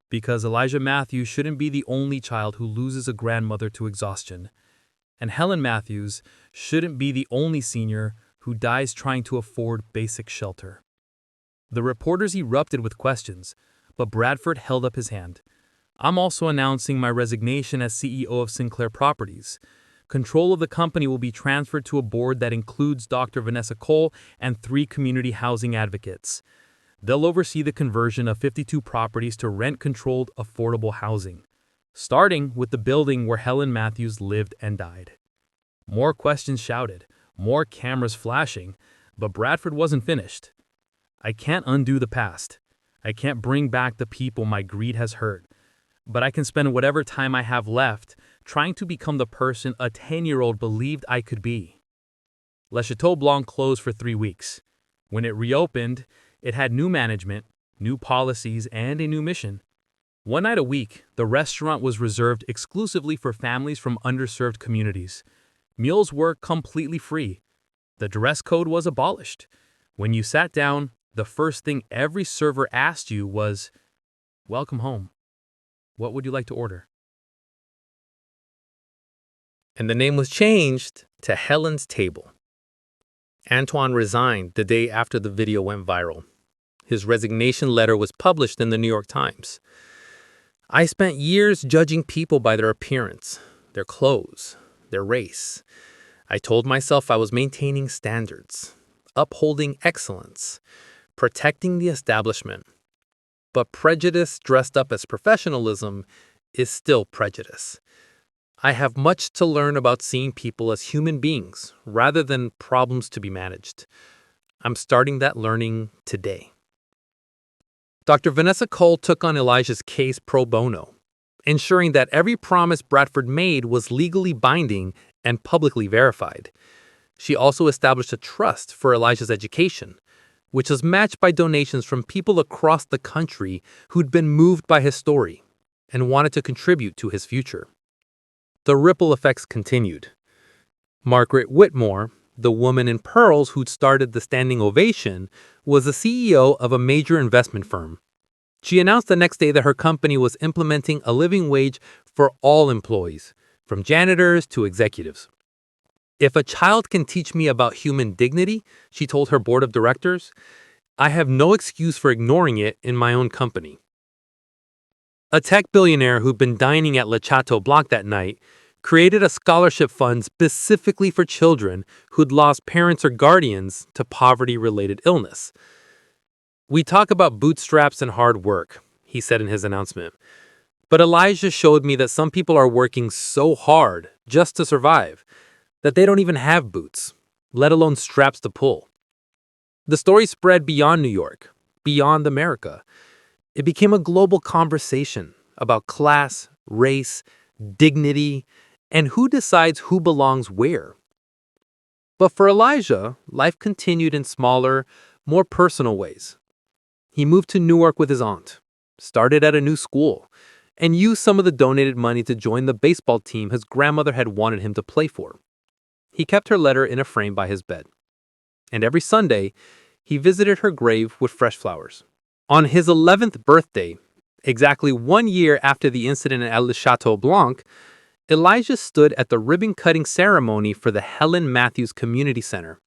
Because Elijah Matthews shouldn't be the only child who loses a grandmother to exhaustion. And Helen Matthews shouldn't be the only senior who dies trying to afford basic shelter." The reporters erupted with questions, but Bradford held up his hand. "I'm also announcing my resignation as CEO of Sinclair Properties. Control of the company will be transferred to a board that includes Dr. Vanessa Cole and 3 community housing advocates. They'll oversee the conversion of 52 properties to rent-controlled, affordable housing, starting with the building where Helen Matthews lived and died." More questions shouted, more cameras flashing, but Bradford wasn't finished. "I can't undo the past. I can't bring back the people my greed has hurt. But I can spend whatever time I have left trying to become the person a 10-year-old believed I could be." Le Chateau Blanc closed for 3 weeks. When it reopened, it had new management, new policies, and a new mission. One night a week, the restaurant was reserved exclusively for families from underserved communities. Meals were completely free. The dress code was abolished. When you sat down, the first thing every server asked you was, "Welcome home. What would you like to order?" And the name was changed to Helen's Table. Antoine resigned the day after the video went viral. His resignation letter was published in the New York Times. I spent years judging people by their appearance, their clothes, their race. I told myself I was maintaining standards, upholding excellence, protecting the establishment. But prejudice dressed up as professionalism is still prejudice. I have much to learn about seeing people as human beings rather than problems to be managed. I'm starting that learning today. Dr. Vanessa Cole took on Elijah's case pro bono, ensuring that every promise Bradford made was legally binding and publicly verified. She also established a trust for Elijah's education, which was matched by donations from people across the country who'd been moved by his story and wanted to contribute to his future. The ripple effects continued. Margaret Whitmore, the woman in pearls who'd started the standing ovation, was the CEO of a major investment firm. She announced the next day that her company was implementing a living wage for all employees, from janitors to executives. If a child can teach me about human dignity, she told her board of directors, I have no excuse for ignoring it in my own company. A tech billionaire who'd been dining at Le Chateau Blanc that night created a scholarship fund specifically for children who'd lost parents or guardians to poverty-related illness. We talk about bootstraps and hard work, he said in his announcement. But Elijah showed me that some people are working so hard just to survive that they don't even have boots, let alone straps to pull. The story spread beyond New York, beyond America. It became a global conversation about class, race, dignity, and who decides who belongs where. But for Elijah, life continued in smaller, more personal ways. He moved to Newark with his aunt, started at a new school, and used some of the donated money to join the baseball team his grandmother had wanted him to play for. He kept her letter in a frame by his bed. And every Sunday, he visited her grave with fresh flowers. On his 11th birthday, exactly 1 year after the incident at Le Chateau Blanc, Elijah stood at the ribbon-cutting ceremony for the Helen Matthews Community Center.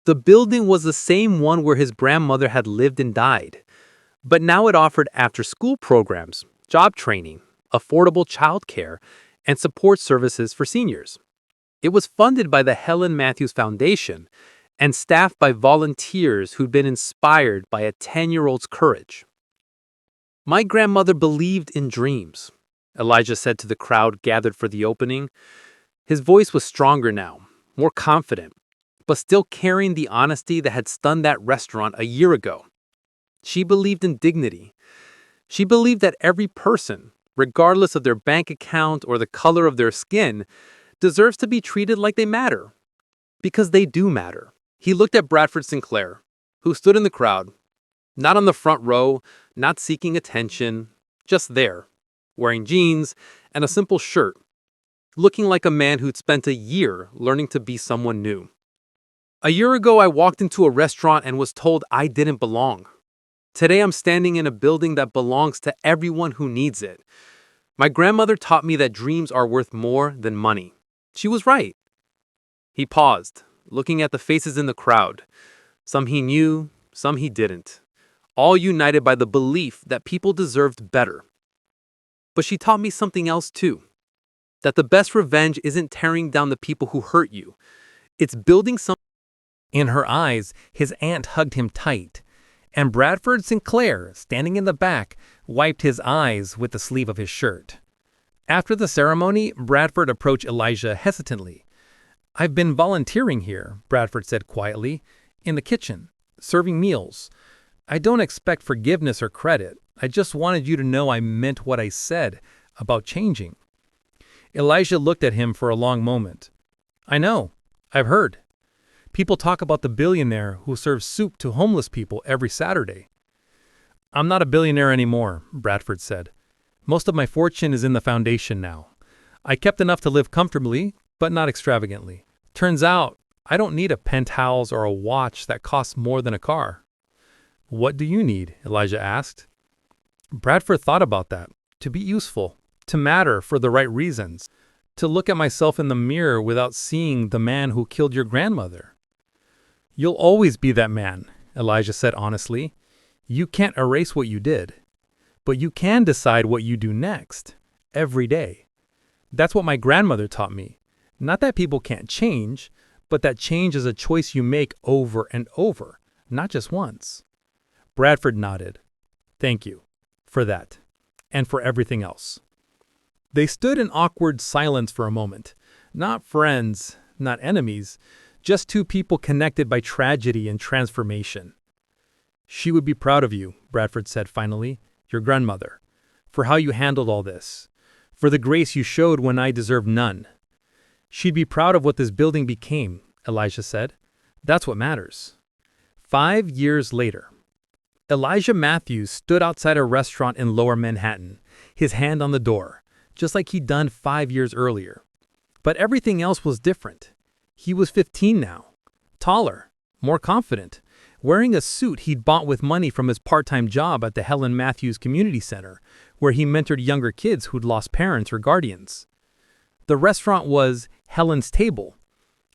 The building was the same one where his grandmother had lived and died, but now it offered after-school programs, job training, affordable childcare, and support services for seniors. It was funded by the Helen Matthews Foundation and staffed by volunteers who'd been inspired by a 10-year-old's courage. My grandmother believed in dreams, Elijah said to the crowd gathered for the opening. His voice was stronger now, more confident, but still carrying the honesty that had stunned that restaurant a year ago. She believed in dignity. She believed that every person, regardless of their bank account or the color of their skin, deserves to be treated like they matter. Because they do matter. He looked at Bradford Sinclair, who stood in the crowd, not on the front row, not seeking attention, just there, wearing jeans and a simple shirt, looking like a man who'd spent a year learning to be someone new. A year ago, I walked into a restaurant and was told I didn't belong. Today, I'm standing in a building that belongs to everyone who needs it. My grandmother taught me that dreams are worth more than money. She was right. He paused, looking at the faces in the crowd. Some he knew, some he didn't. All united by the belief that people deserved better. But she taught me something else too. That the best revenge isn't tearing down the people who hurt you. It's building something. In her eyes, his aunt hugged him tight, and Bradford Sinclair, standing in the back, wiped his eyes with the sleeve of his shirt. After the ceremony, Bradford approached Elijah hesitantly. I've been volunteering here, Bradford said quietly, in the kitchen, serving meals. I don't expect forgiveness or credit. I just wanted you to know I meant what I said about changing. Elijah looked at him for a long moment. I know. I've heard. People talk about the billionaire who serves soup to homeless people every Saturday. I'm not a billionaire anymore, Bradford said. Most of my fortune is in the foundation now. I kept enough to live comfortably, but not extravagantly. Turns out, I don't need a penthouse or a watch that costs more than a car. What do you need? Elijah asked. Bradford thought about that. To be useful, to matter for the right reasons, to look at myself in the mirror without seeing the man who killed your grandmother. You'll always be that man, Elijah said honestly. You can't erase what you did, but you can decide what you do next, every day. That's what my grandmother taught me. Not that people can't change, but that change is a choice you make over and over, not just once. Bradford nodded. Thank you for that, and for everything else. They stood in awkward silence for a moment. Not friends, not enemies, just two people connected by tragedy and transformation. She would be proud of you, Bradford said finally, your grandmother, for how you handled all this, for the grace you showed when I deserved none. She'd be proud of what this building became, Elijah said. That's what matters. 5 years later, Elijah Matthews stood outside a restaurant in Lower Manhattan, his hand on the door, just like he'd done 5 years earlier. But everything else was different. He was 15 now, taller, more confident, wearing a suit he'd bought with money from his part-time job at the Helen Matthews Community Center, where he mentored younger kids who'd lost parents or guardians. The restaurant was Helen's Table,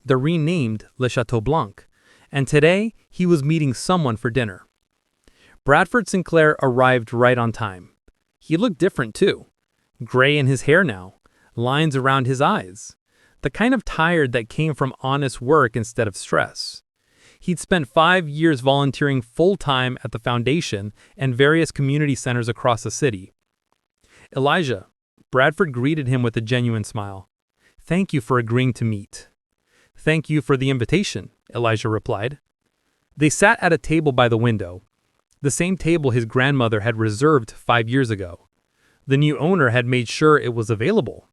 the renamed Le Chateau Blanc, and today he was meeting someone for dinner. Bradford Sinclair arrived right on time. He looked different too. Gray in his hair now, lines around his eyes, the kind of tired that came from honest work instead of stress. He'd spent 5 years volunteering full-time at the foundation and various community centers across the city. Elijah, Bradford greeted him with a genuine smile. Thank you for agreeing to meet. Thank you for the invitation, Elijah replied. They sat at a table by the window, the same table his grandmother had reserved 5 years ago. The new owner had made sure it was available.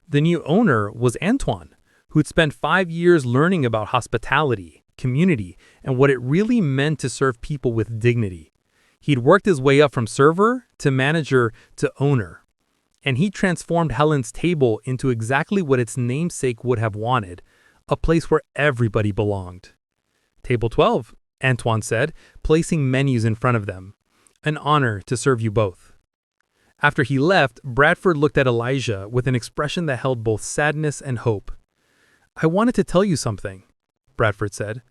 The new owner was Antoine, who'd spent 5 years learning about hospitality, community, and what it really meant to serve people with dignity. He'd worked his way up from server to manager to owner, and he transformed Helen's Table into exactly what its namesake would have wanted, a place where everybody belonged. Table 12, Antoine said, placing menus in front of them. An honor to serve you both. After he left, Bradford looked at Elijah with an expression that held both sadness and hope. I wanted to tell you something, Bradford said.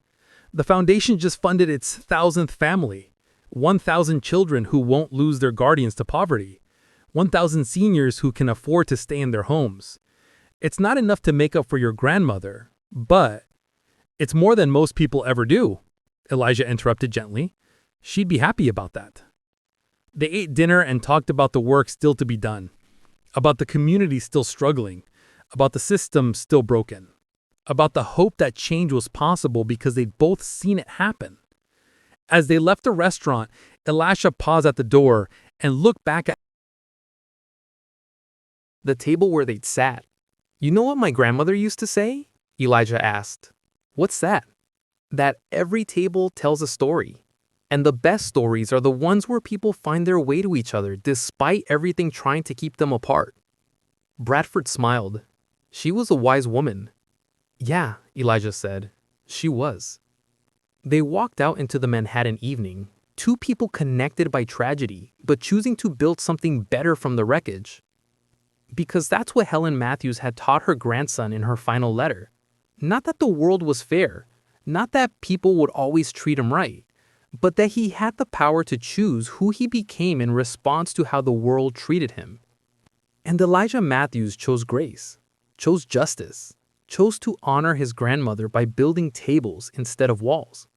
The foundation just funded its 1,000th family, 1,000 children who won't lose their guardians to poverty, 1,000 seniors who can afford to stay in their homes. It's not enough to make up for your grandmother, but it's more than most people ever do, Elijah interrupted gently. She'd be happy about that. They ate dinner and talked about the work still to be done, about the community still struggling, about the system still broken, about the hope that change was possible because they'd both seen it happen. As they left the restaurant, Elisha paused at the door and looked back at the table where they'd sat. You know what my grandmother used to say? Elijah asked. What's that? That every table tells a story. And the best stories are the ones where people find their way to each other despite everything trying to keep them apart. Bradford smiled. She was a wise woman. Yeah, Elijah said. She was. They walked out into the Manhattan evening, two people connected by tragedy, but choosing to build something better from the wreckage. Because that's what Helen Matthews had taught her grandson in her final letter. Not that the world was fair, not that people would always treat him right, but that he had the power to choose who he became in response to how the world treated him. And Elijah Matthews chose grace, chose justice, chose to honor his grandmother by building tables instead of walls.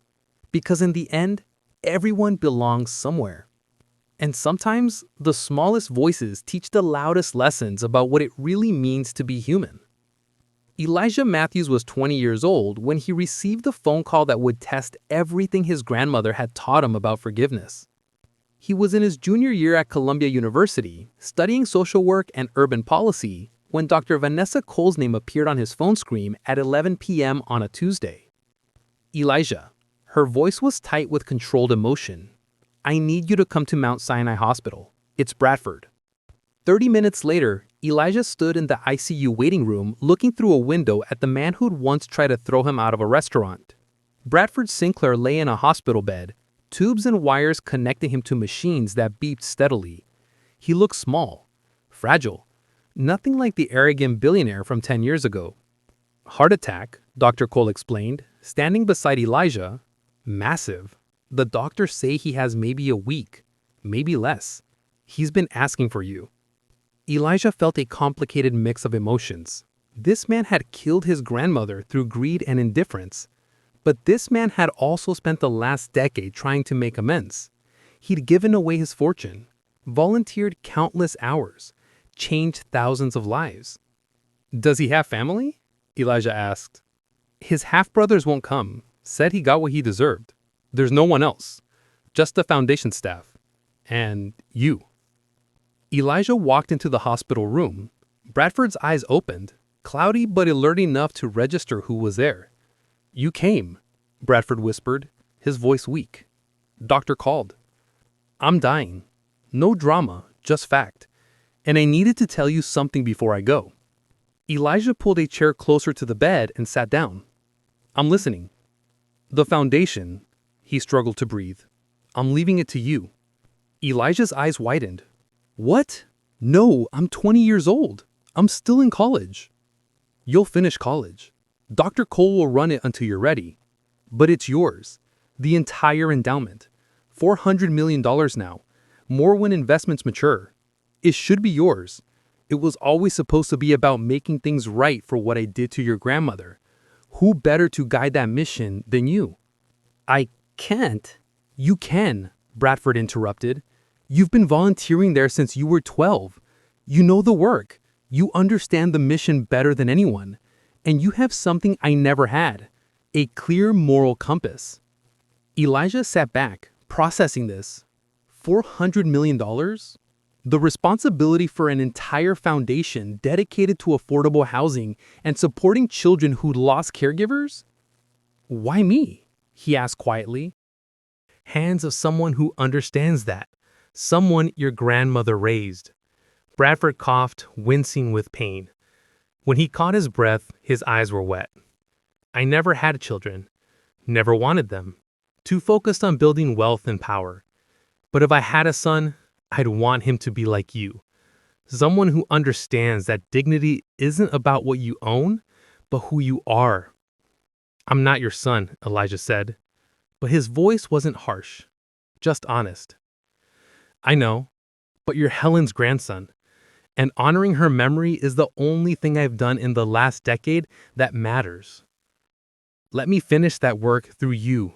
Because in the end, everyone belongs somewhere. And sometimes, the smallest voices teach the loudest lessons about what it really means to be human. Elijah Matthews was 20 years old when he received the phone call that would test everything his grandmother had taught him about forgiveness. He was in his junior year at Columbia University, studying social work and urban policy, when Dr. Vanessa Cole's name appeared on his phone screen at 11 p.m. on a Tuesday. Elijah. Her voice was tight with controlled emotion. I need you to come to Mount Sinai Hospital. It's Bradford." 30 minutes later, Elijah stood in the ICU waiting room looking through a window at the man who'd once tried to throw him out of a restaurant. Bradford Sinclair lay in a hospital bed, tubes and wires connecting him to machines that beeped steadily. He looked small, fragile, nothing like the arrogant billionaire from 10 years ago. "Heart attack," Dr. Cole explained, standing beside Elijah. "Massive. The doctors say he has maybe a week, maybe less. He's been asking for you." Elijah felt a complicated mix of emotions. This man had killed his grandmother through greed and indifference. But this man had also spent the last decade trying to make amends. He'd given away his fortune, volunteered countless hours, changed thousands of lives. "Does he have family?" Elijah asked. "His half-brothers won't come. Said he got what he deserved. There's no one else. Just the foundation staff. And you." Elijah walked into the hospital room. Bradford's eyes opened, cloudy but alert enough to register who was there. "You came," Bradford whispered, his voice weak. "Doctor called. I'm dying. No drama, just fact. And I needed to tell you something before I go." Elijah pulled a chair closer to the bed and sat down. "I'm listening." "The foundation," he struggled to breathe. "I'm leaving it to you." Elijah's eyes widened. "What? No, I'm 20 years old. I'm still in college." "You'll finish college. Dr. Cole will run it until you're ready. But it's yours. The entire endowment. $400 million now. More when investments mature. It should be yours. It was always supposed to be about making things right for what I did to your grandmother. Who better to guide that mission than you?" "I can't." "You can," Bradford interrupted. "You've been volunteering there since you were 12. You know the work. You understand the mission better than anyone. And you have something I never had, a clear moral compass." Elijah sat back, processing this. $400 million? The responsibility for an entire foundation dedicated to affordable housing and supporting children who'd lost caregivers? "Why me?" he asked quietly. "Hands of someone who understands that. Someone your grandmother raised." Bradford coughed, wincing with pain. When he caught his breath, his eyes were wet. "I never had children. Never wanted them. Too focused on building wealth and power. But if I had a son, I'd want him to be like you. Someone who understands that dignity isn't about what you own, but who you are." "I'm not your son," Elijah said. But his voice wasn't harsh, just honest. "I know, but you're Helen's grandson. And honoring her memory is the only thing I've done in the last decade that matters. Let me finish that work through you."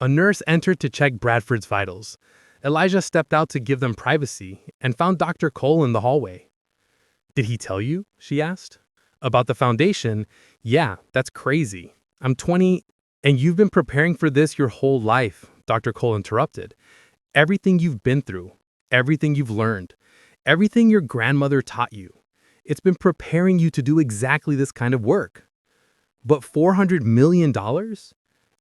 A nurse entered to check Bradford's vitals. Elijah stepped out to give them privacy and found Dr. Cole in the hallway. "Did he tell you?" she asked. "About the foundation? Yeah, that's crazy. I'm 20, and you've been preparing for this your whole life," Dr. Cole interrupted. "Everything you've been through, everything you've learned, everything your grandmother taught you. It's been preparing you to do exactly this kind of work. But $400 million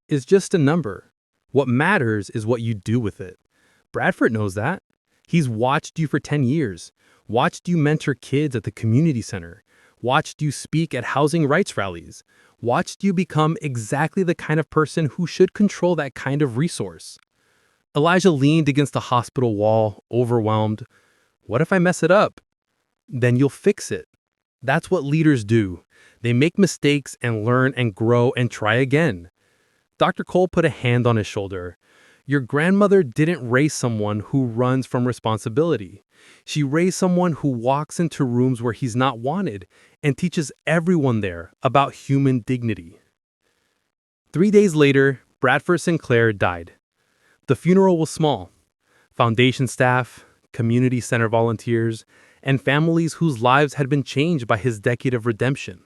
is just a number. What matters is what you do with it. Bradford knows that. He's watched you for 10 years, watched you mentor kids at the community center, watched you speak at housing rights rallies, watched you become exactly the kind of person who should control that kind of resource." Elijah leaned against the hospital wall, overwhelmed. "What if I mess it up?" "Then you'll fix it. That's what leaders do. They make mistakes and learn and grow and try again." Dr. Cole put a hand on his shoulder. "Your grandmother didn't raise someone who runs from responsibility. She raised someone who walks into rooms where he's not wanted and teaches everyone there about human dignity." 3 days later, Bradford Sinclair died. The funeral was small. Foundation staff, community center volunteers, and families whose lives had been changed by his decade of redemption.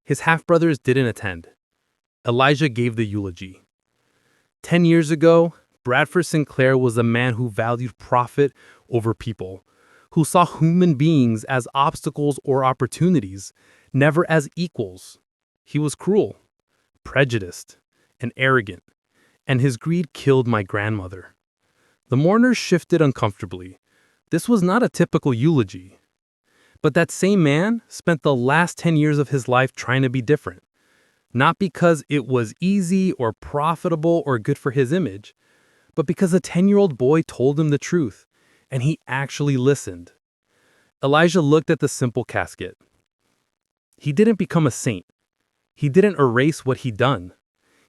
His half-brothers didn't attend. Elijah gave the eulogy. 10 years ago, Bradford Sinclair was a man who valued profit over people, who saw human beings as obstacles or opportunities, never as equals. He was cruel, prejudiced, and arrogant, and his greed killed my grandmother. The mourners shifted uncomfortably. This was not a typical eulogy. But that same man spent the last 10 years of his life trying to be different. Not because it was easy or profitable or good for his image, but because a 10-year-old boy told him the truth, and he actually listened. Elijah looked at the simple casket. He didn't become a saint. He didn't erase what he'd done.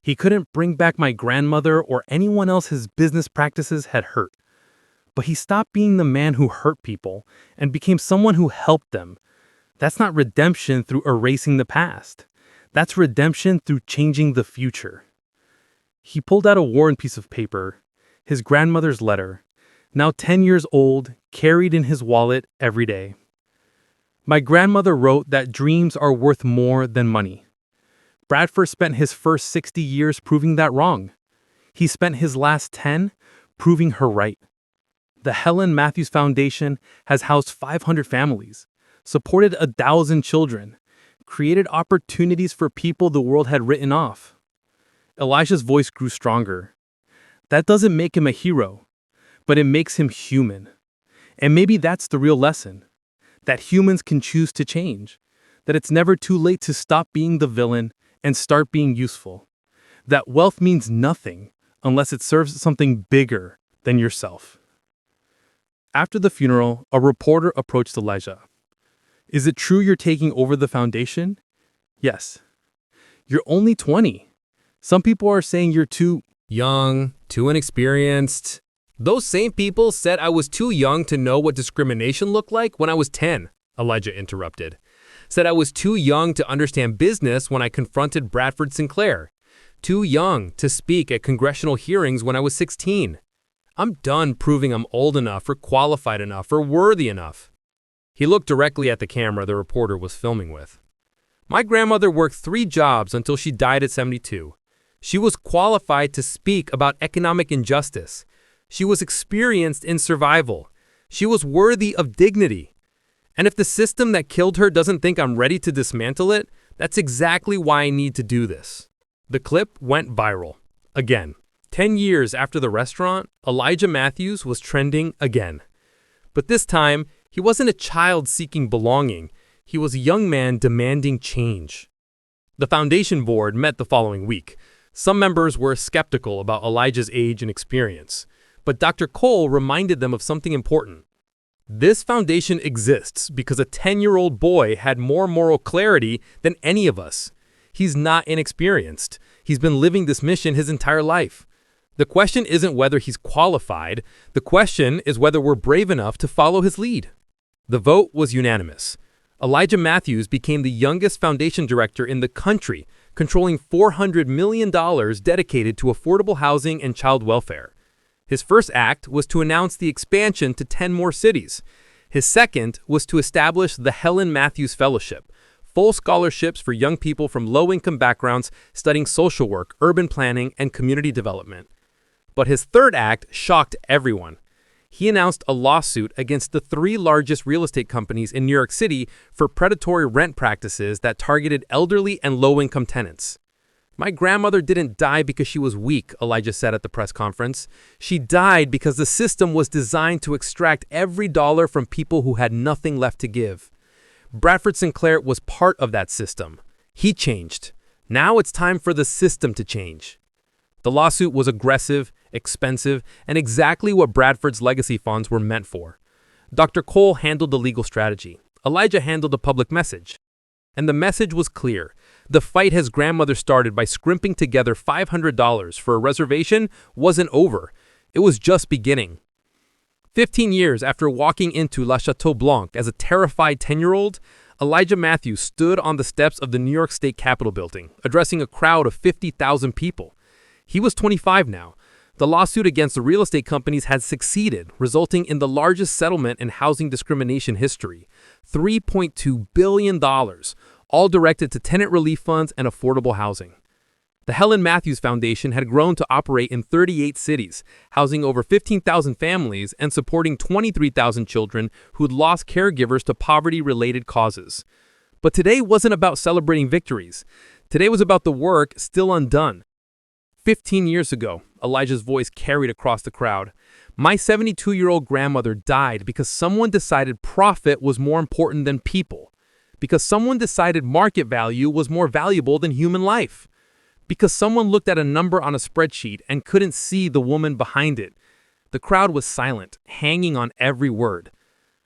He couldn't bring back my grandmother or anyone else his business practices had hurt. But he stopped being the man who hurt people and became someone who helped them. That's not redemption through erasing the past. That's redemption through changing the future. He pulled out a worn piece of paper, his grandmother's letter, now 10 years old, carried in his wallet every day. My grandmother wrote that dreams are worth more than money. Bradford spent his first 60 years proving that wrong. He spent his last 10 proving her right. The Helen Matthews Foundation has housed 500 families, supported 1,000 children, created opportunities for people the world had written off. Elijah's voice grew stronger. That doesn't make him a hero, but it makes him human. And maybe that's the real lesson, that humans can choose to change, that it's never too late to stop being the villain and start being useful, that wealth means nothing unless it serves something bigger than yourself. After the funeral, a reporter approached Elijah. Is it true you're taking over the foundation? Yes. You're only 20. Some people are saying you're too Young, too inexperienced. Those same people said I was too young to know what discrimination looked like when I was 10, Elijah interrupted. Said I was too young to understand business when I confronted Bradford Sinclair. Too young to speak at congressional hearings when I was 16. I'm done proving I'm old enough or qualified enough or worthy enough. He looked directly at the camera the reporter was filming with. My grandmother worked 3 jobs until she died at 72. She was qualified to speak about economic injustice. She was experienced in survival. She was worthy of dignity. And if the system that killed her doesn't think I'm ready to dismantle it, that's exactly why I need to do this. The clip went viral. Again. 10 years after the restaurant, Elijah Matthews was trending again. But this time, he wasn't a child seeking belonging. He was a young man demanding change. The foundation board met the following week. Some members were skeptical about Elijah's age and experience, but Dr. Cole reminded them of something important. This foundation exists because a 10-year-old boy had more moral clarity than any of us. He's not inexperienced. He's been living this mission his entire life. The question isn't whether he's qualified. The question is whether we're brave enough to follow his lead. The vote was unanimous. Elijah Matthews became the youngest foundation director in the country, controlling $400 million dedicated to affordable housing and child welfare. His first act was to announce the expansion to 10 more cities. His second was to establish the Helen Matthews Fellowship, full scholarships for young people from low-income backgrounds studying social work, urban planning, and community development. But his third act shocked everyone. He announced a lawsuit against the 3 largest real estate companies in New York City for predatory rent practices that targeted elderly and low-income tenants. My grandmother didn't die because she was weak, Elijah said at the press conference. She died because the system was designed to extract every dollar from people who had nothing left to give. Bradford Sinclair was part of that system. He changed. Now it's time for the system to change. The lawsuit was aggressive, expensive, and exactly what Bradford's legacy funds were meant for. Dr. Cole handled the legal strategy. Elijah handled the public message. And the message was clear. The fight his grandmother started by scrimping together $500 for a reservation wasn't over. It was just beginning. 15 years after walking into La Chateau Blanc as a terrified 10-year-old, Elijah Matthews stood on the steps of the New York State Capitol building, addressing a crowd of 50,000 people. He was 25 now. The lawsuit against the real estate companies had succeeded, resulting in the largest settlement in housing discrimination history, $3.2 billion, all directed to tenant relief funds and affordable housing. The Helen Matthews Foundation had grown to operate in 38 cities, housing over 15,000 families and supporting 23,000 children who'd lost caregivers to poverty-related causes. But today wasn't about celebrating victories. Today was about the work still undone. 15 years ago, Elijah's voice carried across the crowd. My 72-year-old grandmother died because someone decided profit was more important than people. Because someone decided market value was more valuable than human life. Because someone looked at a number on a spreadsheet and couldn't see the woman behind it. The crowd was silent, hanging on every word.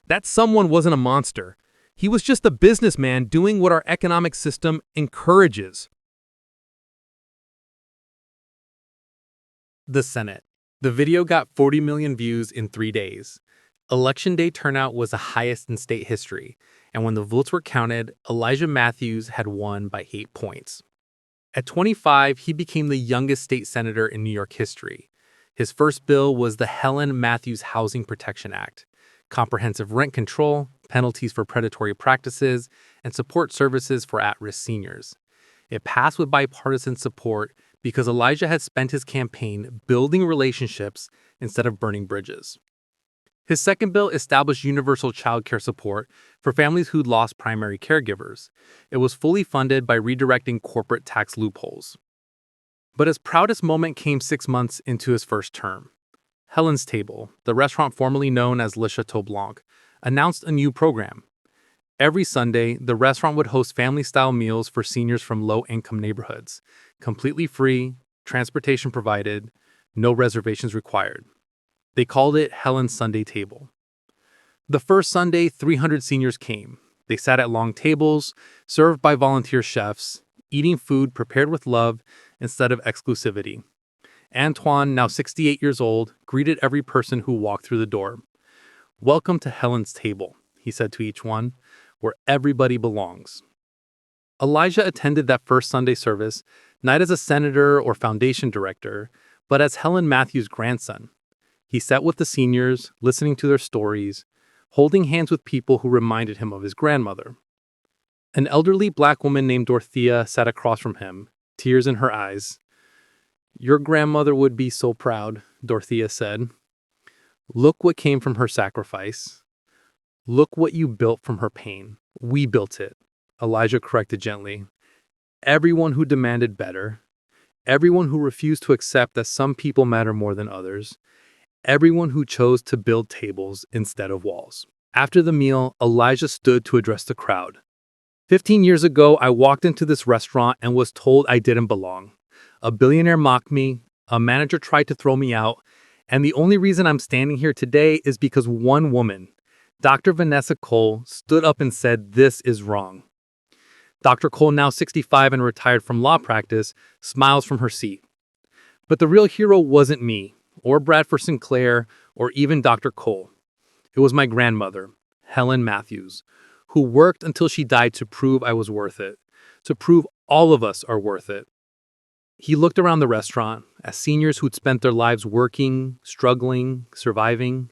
That someone wasn't a monster. He was just a businessman doing what our economic system encourages. The Senate. The video got 40 million views in 3 days. Election day turnout was the highest in state history, and when the votes were counted, Elijah Matthews had won by 8 points. At 25, he became the youngest state senator in New York history. His first bill was the Helen Matthews Housing Protection Act, comprehensive rent control, penalties for predatory practices, and support services for at-risk seniors. It passed with bipartisan support because Elijah had spent his campaign building relationships instead of burning bridges. His second bill established universal child care support for families who'd lost primary caregivers. It was fully funded by redirecting corporate tax loopholes. But his proudest moment came 6 months into his first term. Helen's Table, the restaurant formerly known as Le Chateau Blanc, announced a new program. Every Sunday, the restaurant would host family-style meals for seniors from low-income neighborhoods, completely free, transportation provided, no reservations required. They called it Helen's Sunday Table. The first Sunday, 300 seniors came. They sat at long tables, served by volunteer chefs, eating food prepared with love instead of exclusivity. Antoine, now 68 years old, greeted every person who walked through the door. "Welcome to Helen's Table," he said to each one, "where everybody belongs." Elijah attended that first Sunday service, not as a senator or foundation director, but as Helen Matthews' grandson. He sat with the seniors, listening to their stories, holding hands with people who reminded him of his grandmother. An elderly black woman named Dorothea sat across from him, tears in her eyes. "Your grandmother would be so proud," Dorothea said. "Look what came from her sacrifice. Look what you built from her pain." "We built it," Elijah corrected gently. "Everyone who demanded better, everyone who refused to accept that some people matter more than others, everyone who chose to build tables instead of walls." After the meal, Elijah stood to address the crowd. 15 years ago, I walked into this restaurant and was told I didn't belong. A billionaire mocked me, a manager tried to throw me out, and the only reason I'm standing here today is because one woman, Dr. Vanessa Cole, stood up and said this is wrong. Dr. Cole, now 65 and retired from law practice, smiles from her seat. But the real hero wasn't me, or Bradford Sinclair, or even Dr. Cole. It was my grandmother, Helen Matthews, who worked until she died to prove I was worth it, to prove all of us are worth it. He looked around the restaurant at seniors who'd spent their lives working, struggling, surviving.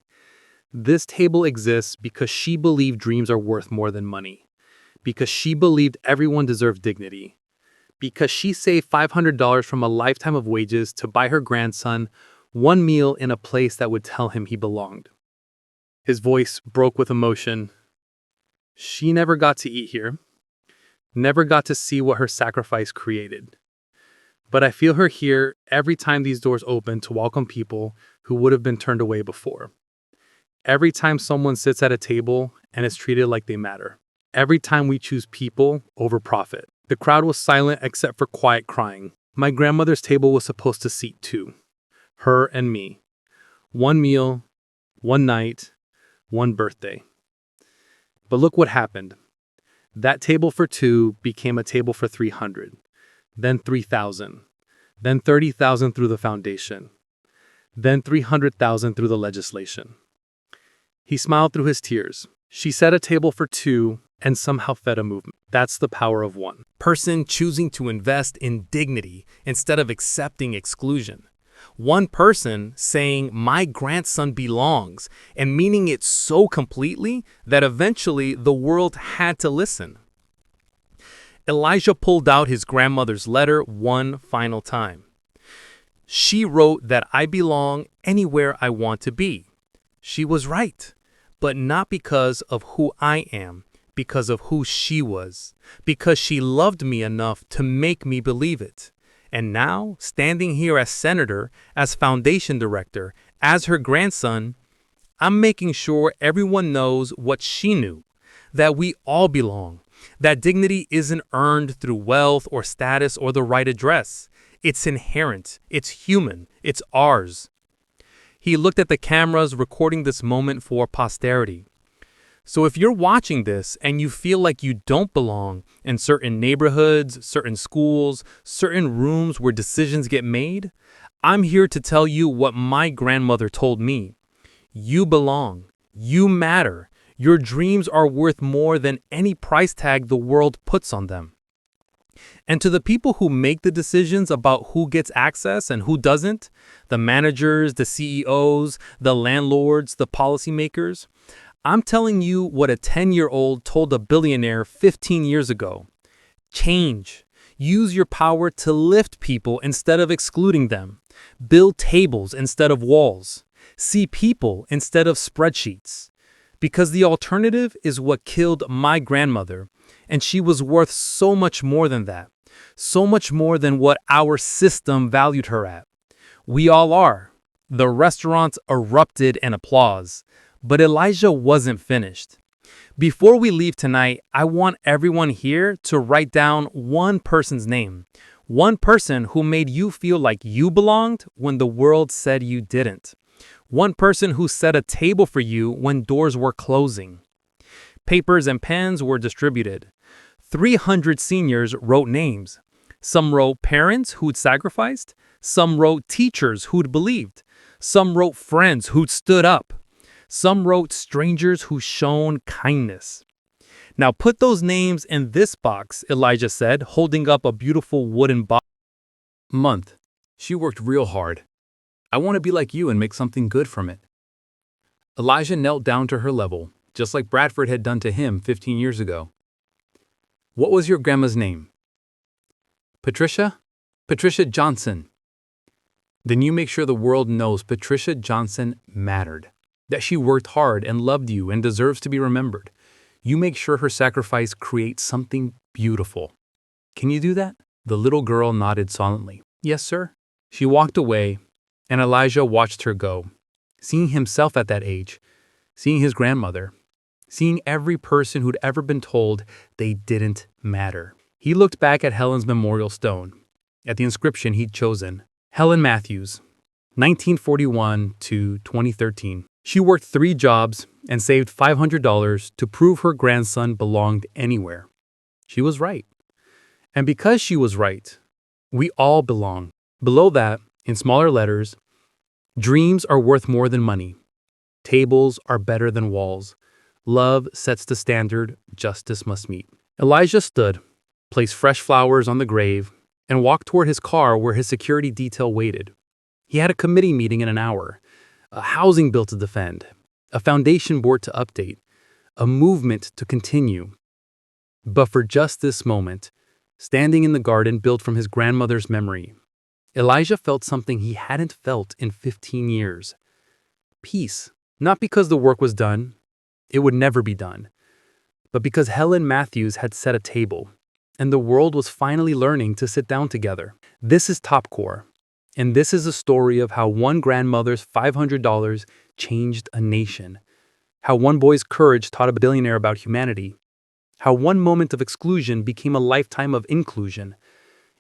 This table exists because she believed dreams are worth more than money, because she believed everyone deserved dignity, because she saved $500 from a lifetime of wages to buy her grandson one meal in a place that would tell him he belonged. His voice broke with emotion. She never got to eat here, never got to see what her sacrifice created. But I feel her here every time these doors open to welcome people who would have been turned away before. Every time someone sits at a table and is treated like they matter. Every time we choose people over profit. The crowd was silent except for quiet crying. My grandmother's table was supposed to seat two. Her and me. One meal, one night, one birthday. But look what happened. That table for two became a table for 300. Then 3,000, then 30,000 through the foundation, then 300,000 through the legislation. He smiled through his tears. She set a table for two and somehow fed a movement. That's the power of one person choosing to invest in dignity instead of accepting exclusion. One person saying, "My grandson belongs," and meaning it so completely that eventually the world had to listen. Elijah pulled out his grandmother's letter one final time. She wrote that I belong anywhere I want to be. She was right, but not because of who I am, because of who she was, because she loved me enough to make me believe it. And now, standing here as senator, as foundation director, as her grandson, I'm making sure everyone knows what she knew, that we all belong, that dignity isn't earned through wealth or status or the right address. It's inherent, it's human, it's ours. He looked at the cameras recording this moment for posterity. So if you're watching this and you feel like you don't belong in certain neighborhoods, certain schools, certain rooms where decisions get made, I'm here to tell you what my grandmother told me. You belong. You matter. Your dreams are worth more than any price tag the world puts on them. And to the people who make the decisions about who gets access and who doesn't, the managers, the CEOs, the landlords, the policymakers, I'm telling you what a 10-year-old told a billionaire 15 years ago. Change. Use your power to lift people instead of excluding them. Build tables instead of walls. See people instead of spreadsheets. Because the alternative is what killed my grandmother, and she was worth so much more than that. So much more than what our system valued her at. We all are. The restaurants erupted in applause. But Elijah wasn't finished. Before we leave tonight, I want everyone here to write down one person's name. One person who made you feel like you belonged when the world said you didn't. One person who set a table for you when doors were closing. Papers and pens were distributed. 300 seniors wrote names. Some wrote parents who'd sacrificed. Some wrote teachers who'd believed. Some wrote friends who'd stood up. Some wrote strangers who shown kindness. Now put those names in this box, Elijah said, holding up a beautiful wooden box. Month. She worked real hard. I want to be like you and make something good from it. Elijah knelt down to her level, just like Bradford had done to him 15 years ago. What was your grandma's name? Patricia? Patricia Johnson. Then you make sure the world knows Patricia Johnson mattered. That she worked hard and loved you and deserves to be remembered. You make sure her sacrifice creates something beautiful. Can you do that? The little girl nodded solemnly. Yes, sir. She walked away, and Elijah watched her go, seeing himself at that age, seeing his grandmother, seeing every person who'd ever been told they didn't matter. He looked back at Helen's memorial stone, at the inscription he'd chosen. Helen Matthews, 1941 to 2013. She worked 3 jobs and saved $500 to prove her grandson belonged anywhere. She was right. And because she was right, we all belong. Below that, in smaller letters, dreams are worth more than money. Tables are better than walls. Love sets the standard justice must meet. Elijah stood, placed fresh flowers on the grave, and walked toward his car where his security detail waited. He had a committee meeting in an hour. A housing bill to defend, a foundation board to update, a movement to continue. But for just this moment, standing in the garden built from his grandmother's memory, Elijah felt something he hadn't felt in 15 years. Peace, not because the work was done, it would never be done, but because Helen Matthews had set a table, and the world was finally learning to sit down together. This is Topcore. And this is a story of how one grandmother's $500 changed a nation, how one boy's courage taught a billionaire about humanity, how one moment of exclusion became a lifetime of inclusion.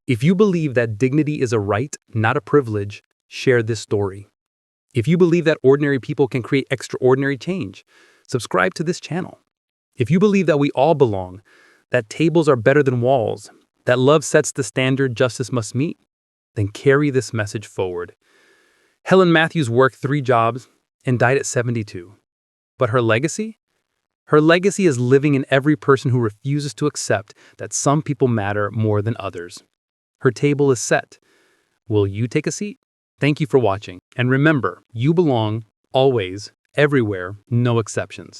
If you believe that dignity is a right, not a privilege, share this story. If you believe that ordinary people can create extraordinary change, subscribe to this channel. If you believe that we all belong, that tables are better than walls, that love sets the standard justice must meet, then carry this message forward. Helen Matthews worked 3 jobs and died at 72. But her legacy? Her legacy is living in every person who refuses to accept that some people matter more than others. Her table is set. Will you take a seat? Thank you for watching. And remember, you belong, always, everywhere, no exceptions.